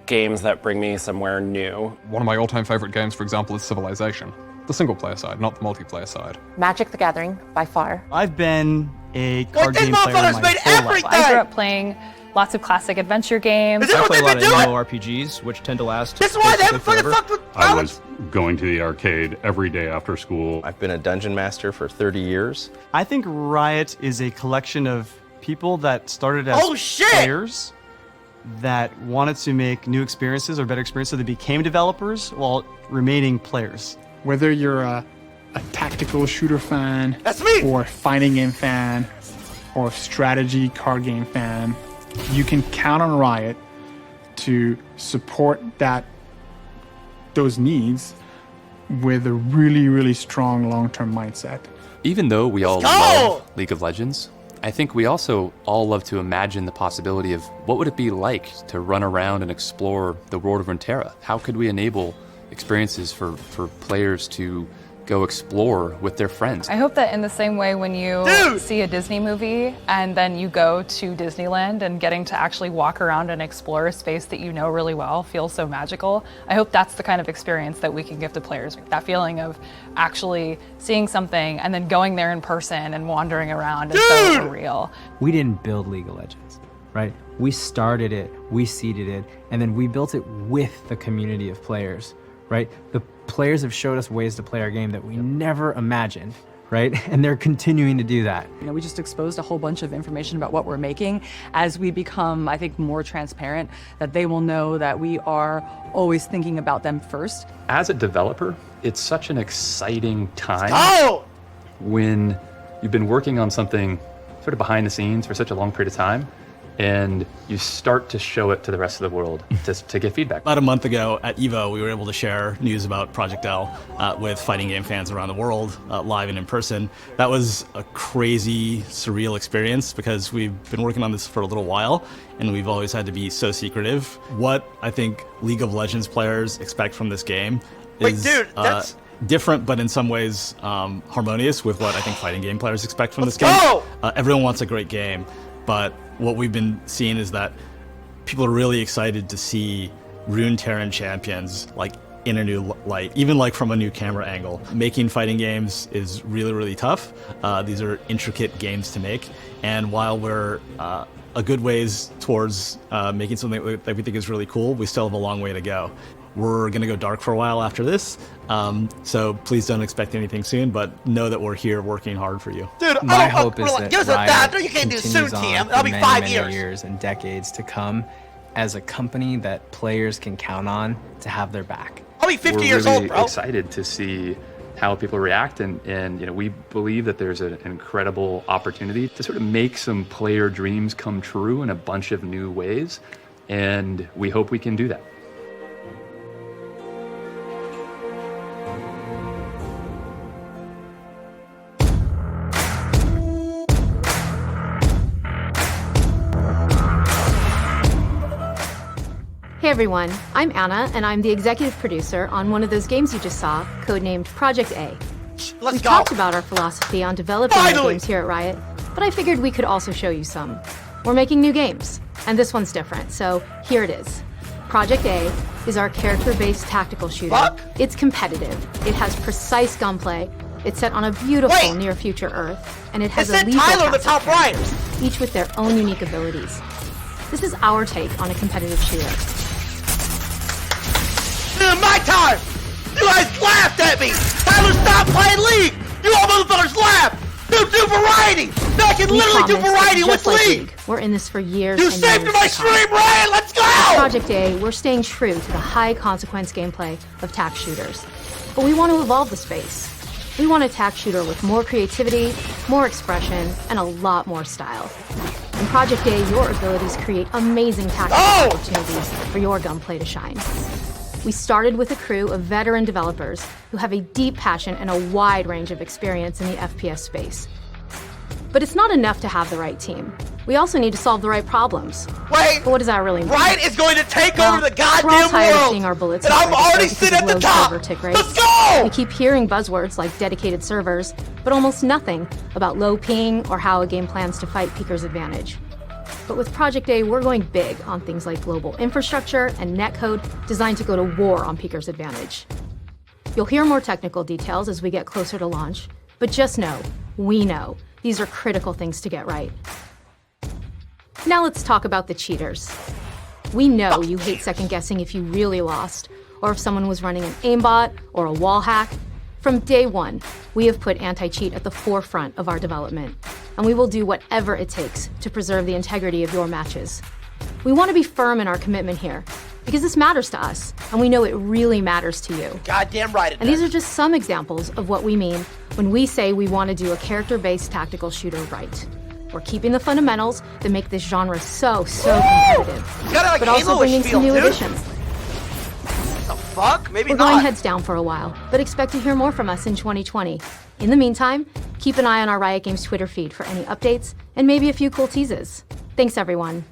games that bring me somewhere new.
One of my all-time favorite games, for example, is Civilization. The single-player side, not the multiplayer side.
Magic the Gathering, by far.
I've been a card game player my whole life.
I grew up playing lots of classic adventure games.
I play a lot of MMORPGs, which tend to last.
This is why they haven't fucking fucked with
I was going to the arcade every day after school.
I've been a dungeon master for 30 years.
I think Riot is a collection of people that started as players that wanted to make new experiences or better experiences, so they became developers while remaining players.
Whether you're a tactical shooter fan,
that's me,
or a fighting game fan, or a strategy card game fan, you can count on Riot to support those needs with a really, really strong long-term mindset.
Even though we all love League of Legends, I think we also all love to imagine the possibility of what would it be like to run around and explore the world of Runeterra? How could we enable experiences for players to go explore with their friends?
I hope that in the same way when you see a Disney movie and then you go to Disneyland and getting to actually walk around and explore a space that you know really well feels so magical. I hope that's the kind of experience that we can give to players. That feeling of actually seeing something and then going there in person and wandering around is so real.
We didn't build League of Legends, right? We started it, we seeded it, and then we built it with the community of players, right? The players have showed us ways to play our game that we never imagined, right? And they're continuing to do that.
You know, we just exposed a whole bunch of information about what we're making. As we become, I think, more transparent, that they will know that we are always thinking about them first.
As a developer, it's such an exciting time when you've been working on something sort of behind the scenes for such a long period of time, and you start to show it to the rest of the world to get feedback.
About a month ago at EVO, we were able to share news about Project L with fighting game fans around the world, live and in person. That was a crazy, surreal experience because we've been working on this for a little while and we've always had to be so secretive. What I think League of Legends players expect from this game is different, but in some ways harmonious with what I think fighting game players expect from this game. Everyone wants a great game, but what we've been seeing is that people are really excited to see Runeterran champions like in a new light, even like from a new camera angle. Making fighting games is really, really tough. These are intricate games to make, and while we're a good ways towards making something that we think is really cool, we still have a long way to go. We're gonna go dark for a while after this, so please don't expect anything soon, but know that we're here working hard for you.
Dude,
my hope is that
give us a
Riot
you can't do soon,
continues
TM.
on
That'll
for
be
many,
5
many
years.
and decades to come as a company that players can count on to have their back.
I'll be 50
We're
years
really
old, bro.
excited to see how people react, and you know, we believe that there's an incredible opportunity to sort of make some player dreams come true in a bunch of new ways, and we hope we can do that.
Hey everyone, I'm Anna, and I'm the executive producer on one of those games you just saw, codenamed Project A. We talked about our philosophy on developing our games here at Riot, but I figured we could also show you some. We're making new games, and this one's different, so here it is. Project A is our character-based tactical shooter. It's competitive, it has precise gunplay, It's set on a beautiful near-future Earth, and it has a lethal
Tyler in the
cast
top
of
right.
characters, each with their own unique abilities. This is our take on a competitive shooter.
This is my time! You guys laughed at me! Tyler, stop playing League! You all motherfuckers laughed! Do variety! Now I can literally do variety with League!
We're in this for years
You
and
saved
years
my
to come.
stream, Ryan! Let's go!
At Project A, we're staying true to the high-consequence gameplay of TAC shooters. But we want to evolve the space. We want a TAC shooter with more creativity, more expression, and a lot more style. In Project A, your abilities create amazing tactical opportunities for your gunplay to shine. We started with a crew of veteran developers who have a deep passion and a wide range of experience in the FPS space. But it's not enough to have the right team. We also need to solve the right problems.
Wait!
But what does that really mean?
Riot is going to take
Well,
over the
we're all
goddamn
tired of
world!
seeing our bullets
And I'm
register
already
because
sitting
of
at the
low
top!
server tick rates.
Let's go!
We keep hearing buzzwords like dedicated servers, but almost nothing about low ping or how a game plans to fight Peeker's advantage. But with Project A, we're going big on things like global infrastructure and netcode designed to go to war on Peeker's advantage. You'll hear more technical details as we get closer to launch, but just know, we know, these are critical things to get right. Now let's talk about the cheaters. We know you hate second-guessing if you really lost, or if someone was running an aimbot or a wall hack. From day one, we have put anti-cheat at the forefront of our development, and we will do whatever it takes to preserve the integrity of your matches. We want to be firm in our commitment here, because this matters to us, and we know it really matters to you.
Goddamn right it
And these are just some examples of what we mean when we say we want to do a character-based tactical shooter right. We're keeping the fundamentals that make this genre so competitive,
You gotta, like,
but also
Halo-ish
bringing some
feel,
new
dude.
additions.
What the fuck? Maybe
We're going
not.
heads down for a while, but expect to hear more from us in 2020. In the meantime, keep an eye on our Riot Games Twitter feed for any updates and maybe a few cool teases. Thanks, everyone.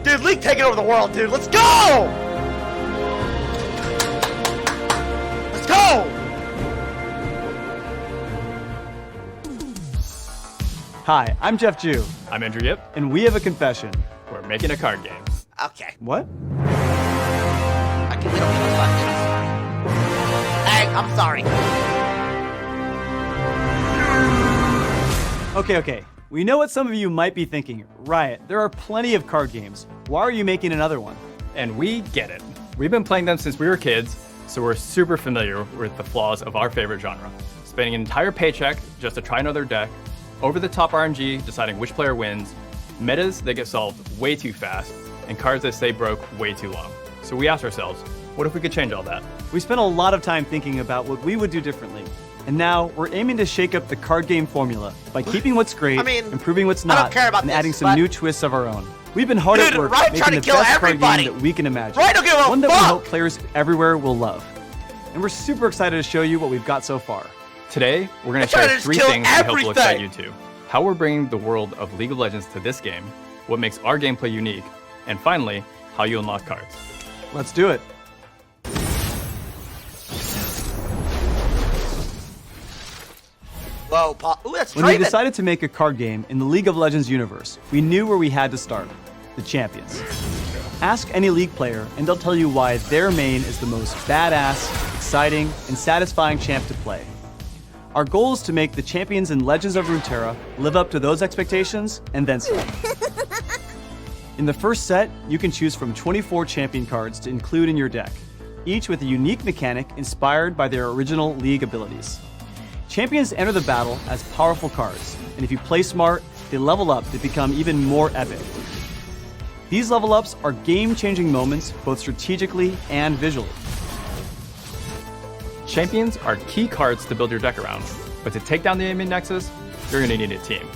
Dude, League taking over the world, dude. Let's go! Let's go!
Hi, I'm Jeff Jew.
I'm Andrew Yip.
And we have a confession.
We're making a card game.
Okay.
What?
Okay, we don't give a fuck, dude. I'm sorry. Hey, I'm sorry.
Okay. We know what some of you might be thinking. Riot, there are plenty of card games. Why are you making another one?
And we get it. We've been playing them since we were kids, so we're super familiar with the flaws of our favorite genre. Spending an entire paycheck just to try another deck, over-the-top RNG deciding which player wins, metas that get solved way too fast, and cards that stay broke way too long. So we asked ourselves, what if we could change all that?
We spent a lot of time thinking about what we would do differently. And now we're aiming to shake up the card game formula by keeping what's great, improving what's
I don't
not,
care about
and
this,
adding some
but-
new twists of our own. We've been hard at
Dude,
work
Riot
making
trying
the
to kill
best
everybody.
card game that we can imagine.
Riot don't give a
One that we
fuck.
hope players everywhere will love. And we're super excited to show you what we've got so far.
Today, we're going to
trying
share
to
three
kill
things we hope will excite
everything.
you too. How we're bringing the world of League of Legends to this game, what makes our gameplay unique, and finally, how you unlock cards.
Let's do it.
Whoa, Paul. Ooh, that's
When we
Draven.
decided to make a card game in the League of Legends universe, we knew where we had to start, the champions. Ask any League player and they'll tell you why their main is the most badass, exciting, and satisfying champ to play. Our goal is to make the champions in Legends of Runeterra live up to those expectations and then some. In the first set, you can choose from 24 champion cards to include in your deck, each with a unique mechanic inspired by their original League abilities. Champions enter the battle as powerful cards, and if you play smart, they level up to become even more epic. These level ups are game-changing moments both strategically and visually.
Champions are key cards to build your deck around, but to take down the enemy nexus, you're going to need a team.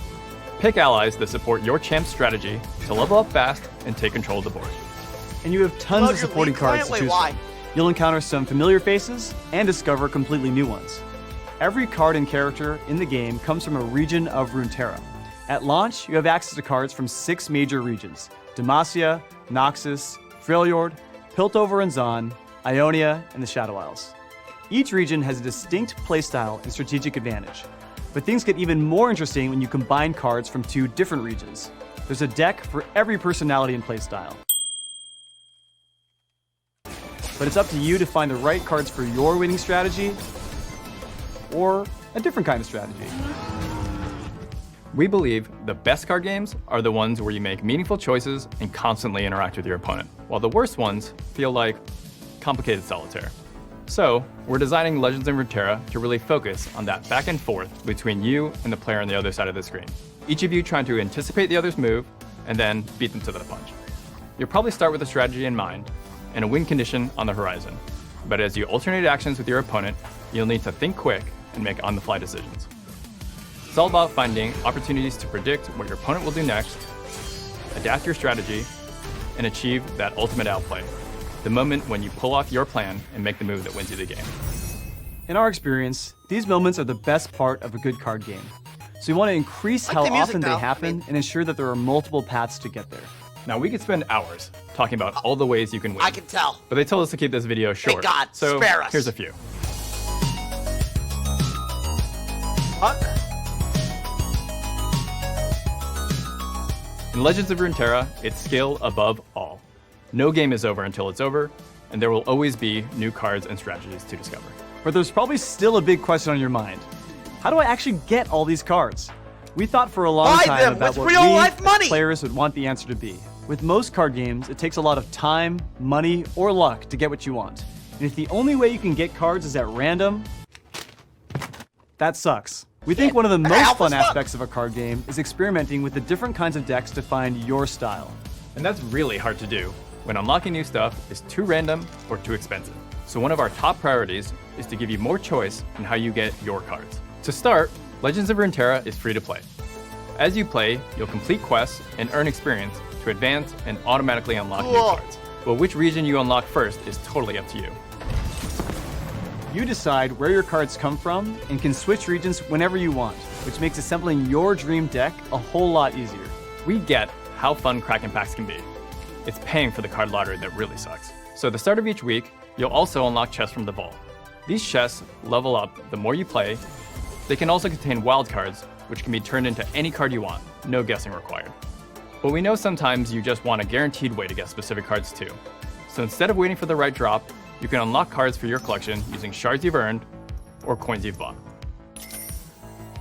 Pick allies that support your champ's strategy to level up fast and take control of the board.
And you have tons of supporting cards to choose from. You'll encounter some familiar faces and discover completely new ones. Every card and character in the game comes from a region of Runeterra. At launch, you have access to cards from 6 major regions: Demacia, Noxus, Freljord, Piltover and Zon, Ionia, and the Shadow Isles. Each region has a distinct playstyle and strategic advantage. But things get even more interesting when you combine cards from 2 different regions. There's a deck for every personality and playstyle. But it's up to you to find the right cards for your winning strategy or a different kind of strategy?
We believe the best card games are the ones where you make meaningful choices and constantly interact with your opponent, while the worst ones feel like complicated solitaire. So, we're designing Legends of Runeterra to really focus on that back and forth between you and the player on the other side of the screen. Each of you trying to anticipate the other's move and then beat them to the punch. You'll probably start with a strategy in mind and a win condition on the horizon. But as you alternate actions with your opponent, you'll need to think quick and make on-the-fly decisions. It's all about finding opportunities to predict what your opponent will do next, adapt your strategy, and achieve that ultimate outplay, the moment when you pull off your plan and make the move that wins you the game.
In our experience, these moments are the best part of a good card game. So we want to increase how often they happen and ensure that there are multiple paths to get there.
Now, we could spend hours talking about all the ways you can win.
I can tell.
But they told us to keep this video short.
Thank God,
so
spare us.
Here's a few. In Legends of Runeterra, it's skill above all. No game is over until it's over, and there will always be new cards and strategies to discover.
But there's probably still a big question on your mind. How do I actually get all these cards? We thought for a long time about what we, as players, would want the answer to be. With most card games, it takes a lot of time, money, or luck to get what you want. And if the only way you can get cards is at random, that sucks. We think one of the most fun aspects of a card game is experimenting with the different kinds of decks to find your style.
And that's really hard to do when unlocking new stuff is too random or too expensive. So one of our top priorities is to give you more choice in how you get your cards. To start, Legends of Runeterra is free to play. As you play, you'll complete quests and earn experience to advance and automatically unlock new cards. But which region you unlock first is totally up to you.
You decide where your cards come from and can switch regions whenever you want, which makes assembling your dream deck a whole lot easier.
We get how fun Kraken packs can be. It's paying for the card lottery that really sucks. So at the start of each week, you'll also unlock chests from the vault. These chests level up the more you play. They can also contain wild cards, which can be turned into any card you want, no guessing required. But we know sometimes you just want a guaranteed way to get specific cards too. So instead of waiting for the right drop, you can unlock cards for your collection using shards you've earned or coins you've bought.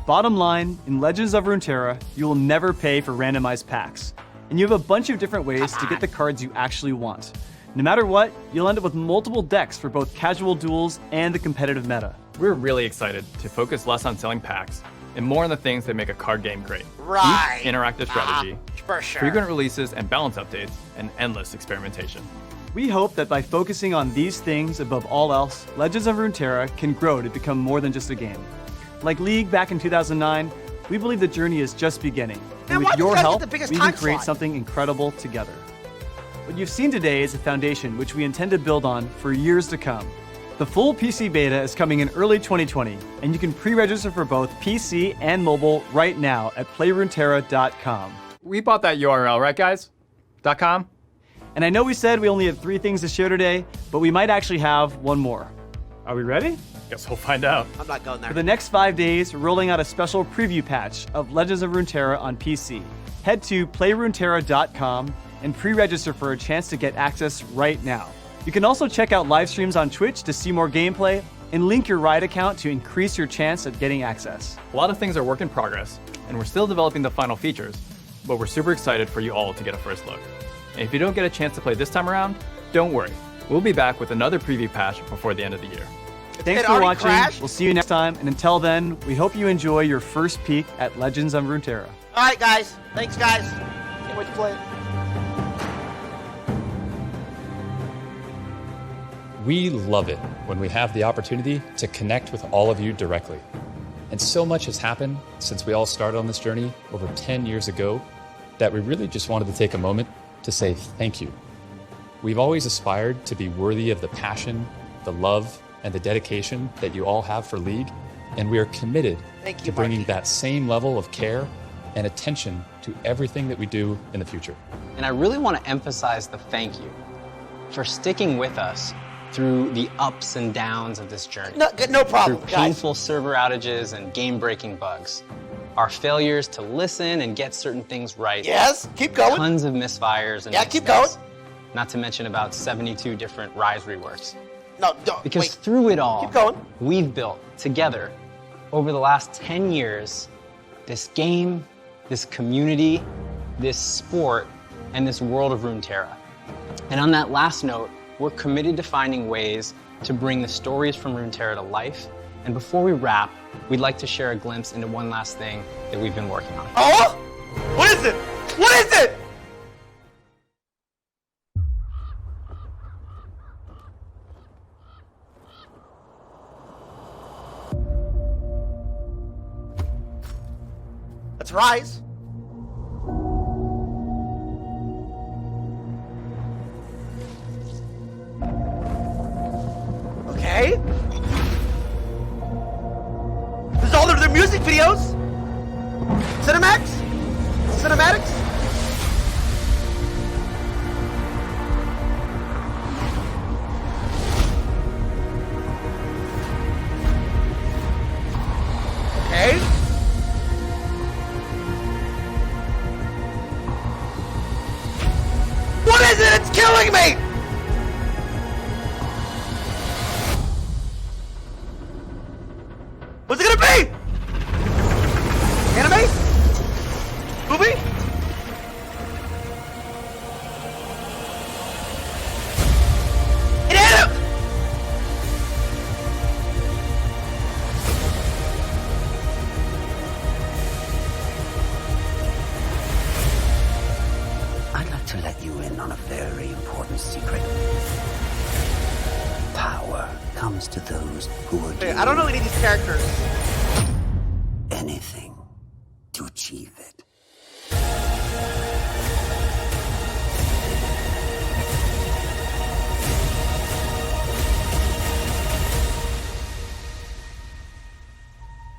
Bottom line, in Legends of Runeterra, you will never pay for randomized packs. And you have a bunch of different ways to get the cards you actually want. No matter what, you'll end up with multiple decks for both casual duels and the competitive meta.
We're really excited to focus less on selling packs and more on the things that make a card game great.
Right.
Deep interactive strategy,
for sure.
frequent releases and balance updates, and endless experimentation.
We hope that by focusing on these things above all else, Legends of Runeterra can grow to become more than just a game. Like League back in 2009, we believe the journey is just beginning. And with your help, we can create something incredible together. What you've seen today is a foundation which we intend to build on for years to come. The full PC beta is coming in early 2020, and you can pre-register for both PC and mobile right now at playruneterra.com.
We bought that URL, right guys? .com?
And I know we said we only had 3 things to share today, but we might actually have one more. Are we ready?
Guess we'll find out.
I'm not going there.
For the next 5 days, we're rolling out a special preview patch of Legends of Runeterra on PC. Head to playruneterra.com and pre-register for a chance to get access right now. You can also check out live streams on Twitch to see more gameplay and link your Riot account to increase your chance at getting access.
A lot of things are work in progress, and we're still developing the final features, but we're super excited for you all to get a first look. And if you don't get a chance to play this time around, don't worry. We'll be back with another preview patch before the end of the year.
Thanks for watching. We'll see you next time, and until then, we hope you enjoy your first peek at Legends of Runeterra.
All right, guys. Thanks, guys. Can't wait to play it.
We love it when we have the opportunity to connect with all of you directly. And so much has happened since we all started on this journey over 10 years ago that we really just wanted to take a moment to say thank you. We've always aspired to be worthy of the passion, the love, and the dedication that you all have for League, and we are committed to bringing that same level of care and attention to everything that we do in the future.
And I really want to emphasize the thank you for sticking with us through the ups and downs of this journey.
No problem,
Through painful server outages and game-breaking bugs. Our failures to listen and get certain things right.
Yes, keep going.
Tons of misfires and
keep going.
Not to mention about 72 different Rise reworks.
No, don't.
Because through it all,
keep going.
we've built, together, over the last 10 years, this game, this community, this sport, and this world of Runeterra. And on that last note, we're committed to finding ways to bring the stories from Runeterra to life. And before we wrap, we'd like to share a glimpse into one last thing that we've been working on.
Oh? What is it? What is it? Let's rise. Okay. This is all their music videos. Cinematics? Cinematics? Okay. What is it? It's killing me! What's it gonna be? Anime? Movie? It hit him!
I'd like to let you in on a very important secret. Power comes to those who are
Hey, I don't know any of these characters.
anything to achieve it.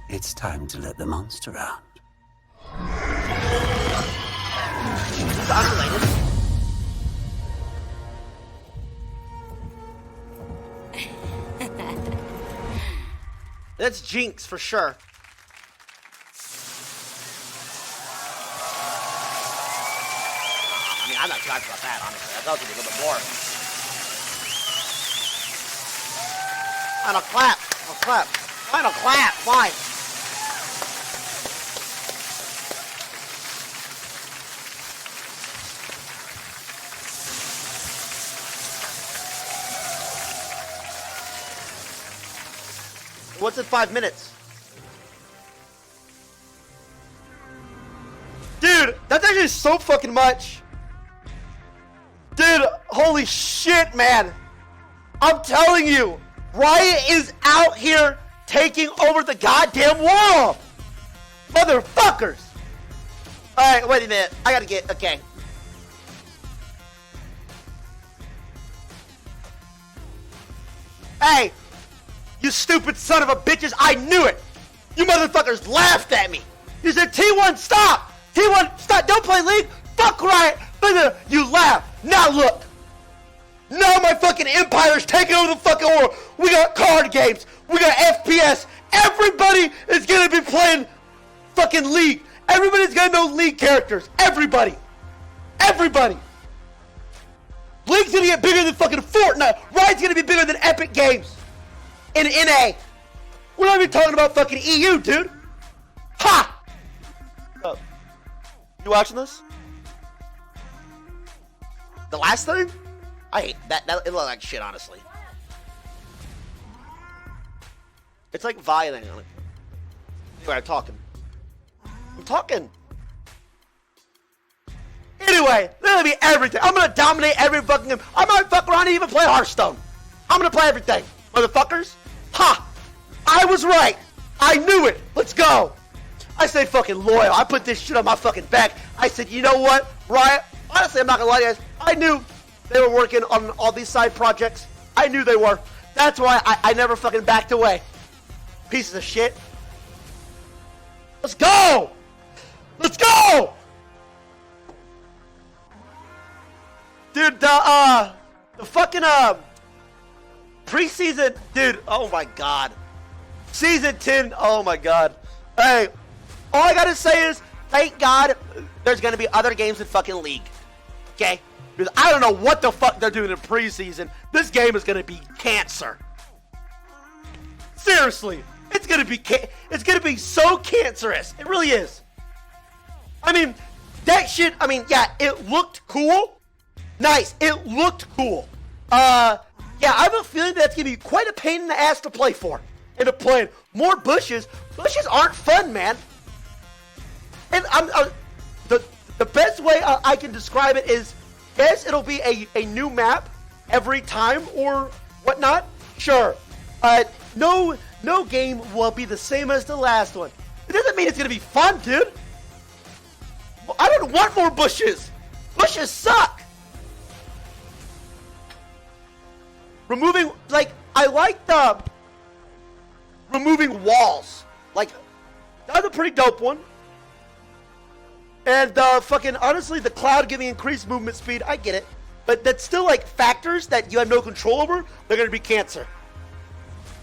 It's time to let the monster out.
It's unrelated. That's Jinx for sure. I mean, I'm not too hyped about that, honestly. I thought it was gonna be a little bit more. Final clap. Final clap. Final clap. Fine. What's in 5 minutes? Dude, that's actually so fucking much. Dude, holy shit, man. I'm telling you, Riot is out here taking over the goddamn world. Motherfuckers. Alright, wait a minute. I gotta get, okay. Hey, you stupid son of a bitches, I knew it! You motherfuckers laughed at me! You said, T1, stop! T1, stop! Don't play League! Fuck Riot! You laugh! Now look! Now my fucking empire's taking over the fucking world! We got card games! We got FPS! Everybody is gonna be playing fucking League! Everybody's gonna know League characters! Everybody! Everybody! League's gonna get bigger than fucking Fortnite! Riot's gonna be bigger than Epic Games! In NA. We're not even talking about fucking EU, dude. Ha! You watching this? The last thing? I hate that. It looked like shit, honestly. It's like violent. Anyway, I'm talking. Anyway, this gonna be everything. I'm gonna dominate every fucking game. I might fuck around and even play Hearthstone. I'm gonna play everything, motherfuckers. Ha! I was right. I knew it. Let's go. I stay fucking loyal. I put this shit on my fucking back. I said, you know what, Riot? Honestly, I'm not gonna lie to you guys. I knew they were working on all these side projects. I knew they were. That's why I never fucking backed away. Pieces of shit. Let's go. Let's go. Dude, the fucking preseason, dude, oh my god. Season 10, oh my god. Hey, all I gotta say is, thank God there's gonna be other games in fucking League. Okay? Because I don't know what the fuck they're doing in preseason. This game is gonna be cancer. Seriously, It's gonna be so cancerous. It really is. I mean, that shit. I mean, yeah, it looked cool. Nice. It looked cool. Yeah, I have a feeling that's gonna be quite a pain in the ass to play for. And to play more bushes. Bushes aren't fun, man. And the best way I can describe it is, yes, it'll be a new map every time or whatnot. Sure. No game will be the same as the last one. It doesn't mean it's gonna be fun, dude. I don't want more bushes. Bushes suck. Removing, like, I like the removing walls. Like, that was a pretty dope one. And fucking, honestly, the cloud giving increased movement speed, I get it. But that's still, like, factors that you have no control over. They're gonna be cancer.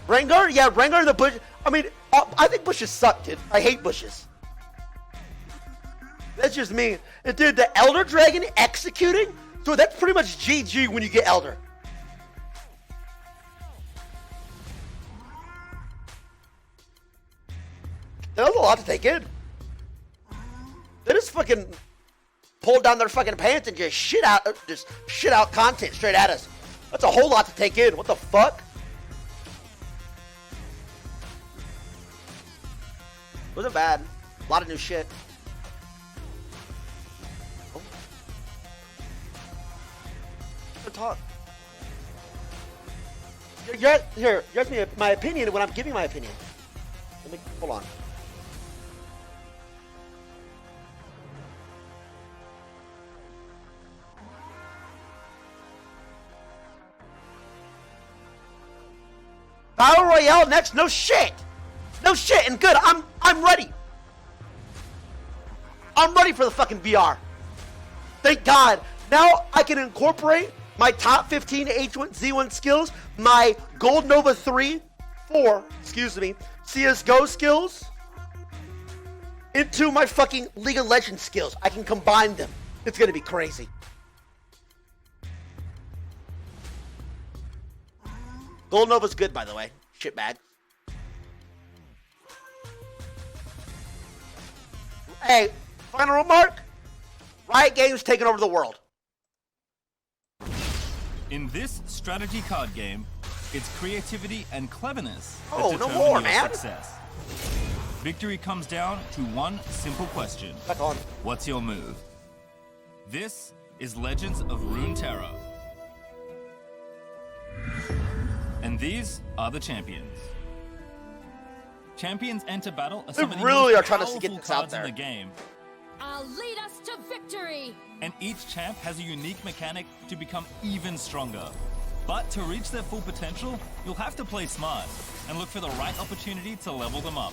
Rengar? Yeah, Rengar the bush. I mean, I think bushes suck, dude. I hate bushes. That's just me. And dude, the Elder Dragon executing? Dude, that's pretty much GG when you get Elder. That was a lot to take in. They just fucking pulled down their fucking pants and just shit out content straight at us. That's a whole lot to take in. What the fuck? Wasn't bad. A lot of new shit. Oh. Good talk. You're asking me my opinion when I'm giving my opinion. Let me, hold on. Battle Royale next? No shit. No shit, and good. I'm ready. I'm ready for the fucking VR. Thank God. Now I can incorporate my top 15 H1Z1 skills, my Gold Nova 4, CSGO skills, into my fucking League of Legends skills. I can combine them. It's gonna be crazy. Gold Nova's good, by the way. Shitbag. Hey, final remark. Riot Games taking over the world.
In this strategy card game, it's creativity and cleverness that
no
determine
more,
your
man.
success. Victory comes down to one simple question.
Back on.
What's your move? This is Legends of Runeterra. And these are the champions. Champions enter battle as some of the
really
most
are trying to
powerful
get this out
cards in
there.
the game.
I'll lead us to victory.
And each champ has a unique mechanic to become even stronger. But to reach their full potential, you'll have to play smart and look for the right opportunity to level them up.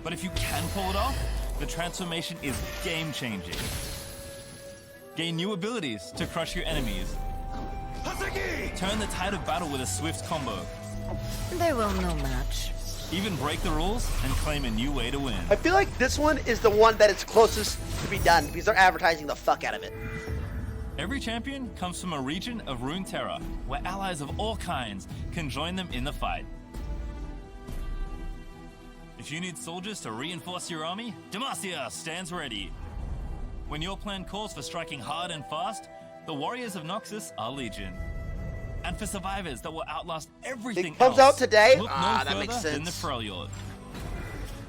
But if you can pull it off, the transformation is game-changing. Gain new abilities to crush your enemies. Turn the tide of battle with a swift combo.
They will no match.
Even break the rules and claim a new way to win.
I feel like this one is the one that is closest to be done because they're advertising the fuck out of it.
Every champion comes from a region of Runeterra, where allies of all kinds can join them in the fight. If you need soldiers to reinforce your army, Demacia stands ready. When your plan calls for striking hard and fast, the Warriors of Noxus are Legion. And for survivors that will outlast everything
It comes
else,
out today?
look
Ah,
no
that makes
further than the
sense.
Freljord.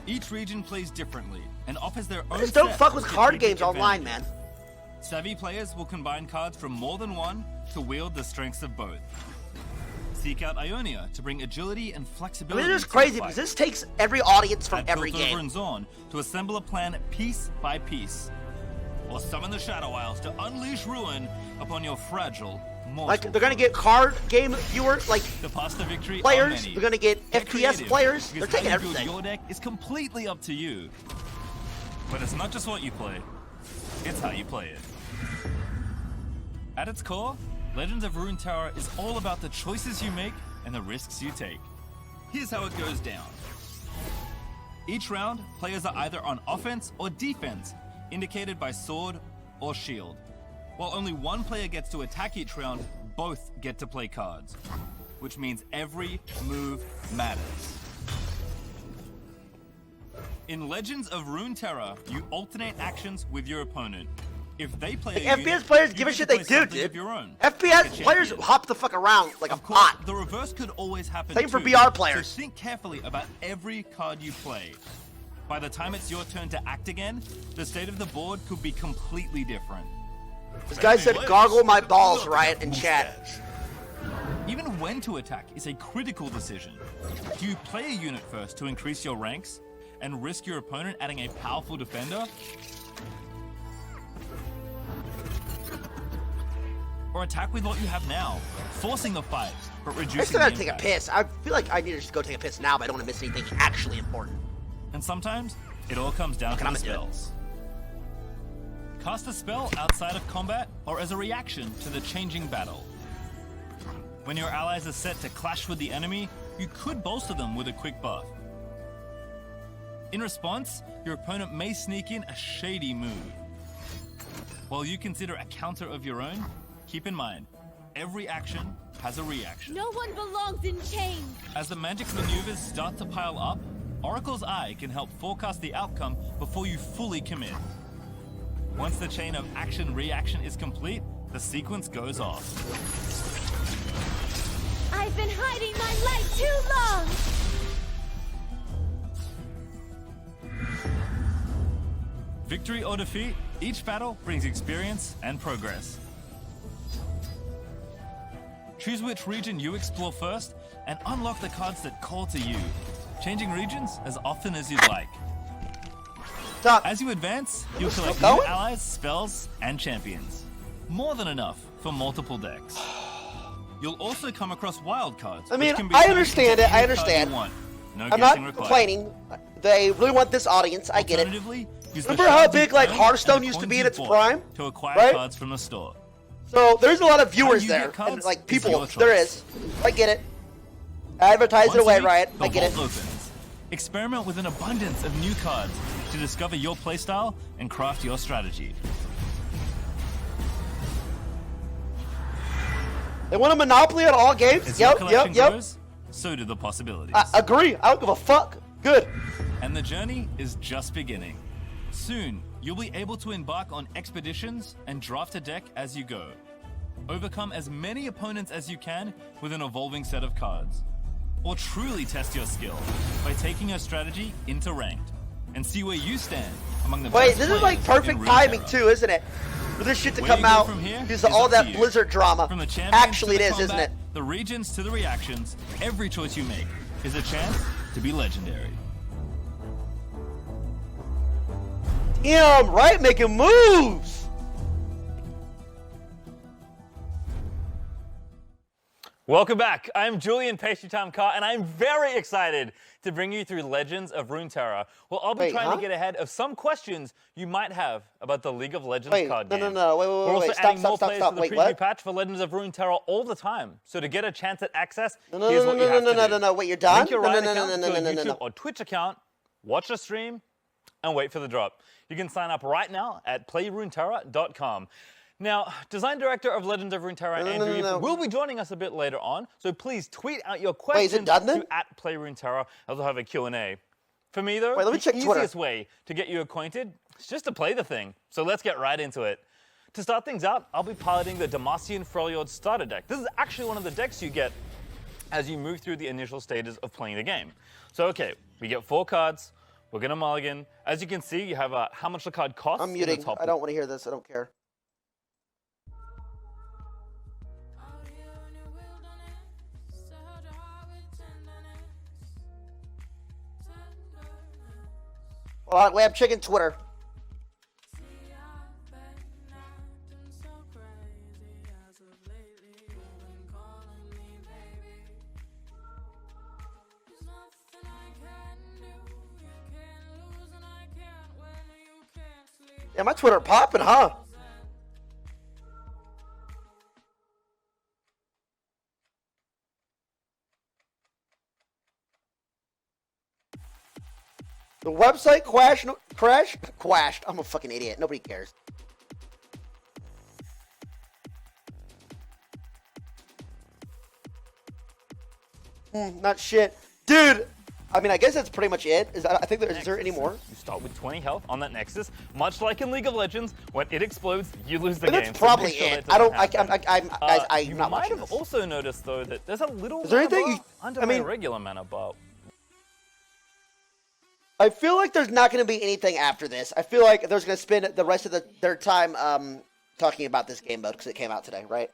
Each region plays differently and offers their own
Just don't
set
fuck
of
with card
strategic
games online,
advantages.
man.
Savvy players will combine cards from more than one to wield the strengths of both. Seek out Ionia to bring agility and
I
flexibility.
mean, it's
to the
crazy
fight.
because this takes every audience from
Add
every
Piltover
game.
and Zorn to assemble a plan piece by piece. Or summon the Shadow Isles to unleash ruin upon your fragile mortal.
Like, they're gonna get card game viewers, like
The path to victory are
players.
many.
They're gonna get FPS
creative,
players. They're
because
taking
how you build
everything.
Your deck is completely up to you. But it's not just what you play, it's how you play it. At its core, Legends of Runeterra is all about the choices you make and the risks you take. Here's how it goes down. Each round, players are either on offense or defense, indicated by sword or shield. While only one player gets to attack each round, both get to play cards, which means every move matters. In Legends of Runeterra, you alternate actions with your opponent. If they play
Like,
a unit,
FPS players
you
give a
get
shit
to
they
play
do,
something
dude.
of your own,
FPS
like a
players
champion.
hop the fuck around like
Of
a
course,
bot.
the reverse could always happen
Same for
too,
BR players.
So think carefully about every card you play. By the time it's your turn to act again, the state of the board could be completely different.
This guy said gargle my balls, Riot, in chat.
Even when to attack is a critical decision. Do you play a unit first to increase your ranks and risk your opponent adding a powerful defender? Or attack with what you have now, forcing the fight, but reducing
I still
the
gotta take a
impact?
piss. I feel like I need to just go take a piss now, but I don't want to miss anything actually important.
And sometimes, it all comes down
Okay,
to
I'm
the
gonna do it.
spells. Cast a spell outside of combat or as a reaction to the changing battle. When your allies are set to clash with the enemy, you could bolster them with a quick buff. In response, your opponent may sneak in a shady move. While you consider a counter of your own, keep in mind, every action has a reaction.
No one belongs in chains.
As the magic maneuvers start to pile up, Oracle's Eye can help forecast the outcome before you fully commit. Once the chain of action-reaction is complete, the sequence goes off.
I've been hiding my light too long.
Victory or defeat, each battle brings experience and progress. Choose which region you explore first and unlock the cards that call to you, changing regions as often as you'd like. As you advance, you'll collect new allies, spells, and champions. More than enough for multiple decks. You'll also come across wild cards.
I mean,
which can be
I
turned
understand
into
it. I
any card
understand.
you want. No
I'm
guessing
not
required.
complaining. They really want this audience. I get it.
Alternatively, use the
Remember how
shards
big
you've
like
earned
Hearthstone
and the
used to
coins
be in
you've
its
bought
prime?
to acquire
Right?
cards from the store.
So there's a lot of
How
viewers
you
there,
get cards
and like
is
people.
your
There
choice.
is. I get it. Advertise it
Once a
away,
week,
Riot.
the
I get it.
vault opens. Experiment with an abundance of new cards to discover your playstyle and craft your strategy.
They want a monopoly on all games.
As your
Yep,
collection
yep.
grows, so do the possibilities.
I agree. I don't give a fuck. Good.
And the journey is just beginning. Soon, you'll be able to embark on expeditions and draft a deck as you go. Overcome as many opponents as you can with an evolving set of cards. Or truly test your skill by taking your strategy into ranked and see where you stand among the
Wait,
best
this is like
players
perfect
in
timing
Runeterra.
too, isn't it? For this shit to
Where
come
you go
out
from here
because
is
of all
up
that
to you.
Blizzard drama.
From the champions
Actually,
to
it
the
is, isn't
combat,
it?
The regions to the reactions, every choice you make is a chance to be legendary.
Damn, right? Making moves.
Welcome back. I'm Julian Pastry Time Carr, and I'm very excited to bring you through Legends of Runeterra. Well, I'll be trying to get ahead of some questions you might have about the League of Legends card game.
Wait,
We're also
wait.
adding
Stop,
more players to the
Wait,
preview
what?
patch for Legends of Runeterra all the time. So to get a chance at access,
No,
here's what you have to do.
no. Wait, you're done?
Link your Riot
No,
account to a
no.
YouTube or Twitch account, watch the stream, and wait for the drop. You can sign up right now at playruneterra.com. Now, design director of Legends of Runeterra, Andrew Eve, will be joining us a bit later on, so please tweet out your questions
is it done then?
to @playruneterra. I'll also have a Q&A. For me, though,
Wait, let me check
the
Twitter.
easiest way to get you acquainted is just to play the thing. So let's get right into it. To start things out, I'll be piloting the Demacian Freljord starter deck. This is actually one of the decks you get as you move through the initial stages of playing the game. So, okay, we get 4 cards. We're going to mulligan. As you can see, you have how much the card costs.
I'm
in the
muting.
top
I don't want to hear this. I don't care. Hold on, wait, I'm checking Twitter. Yeah, my Twitter popping, huh? The website crashed. I'm a fucking idiot. Nobody cares. Not shit. Dude, I mean, I guess that's pretty much it. Is there any more?
You start with 20 health on that Nexus. Much like in League of Legends, when it explodes, you lose the
And
game.
that's probably
So make sure
it.
that doesn't happen.
I'm
You
not
might
watching
have
this.
also noticed, though, that there's a little
Is there
mana
anything
bar under
I mean-
my regular mana bar.
I feel like there's not going to be anything after this. I feel like there's going to spend the rest of their time talking about this game mode because it came out today, right?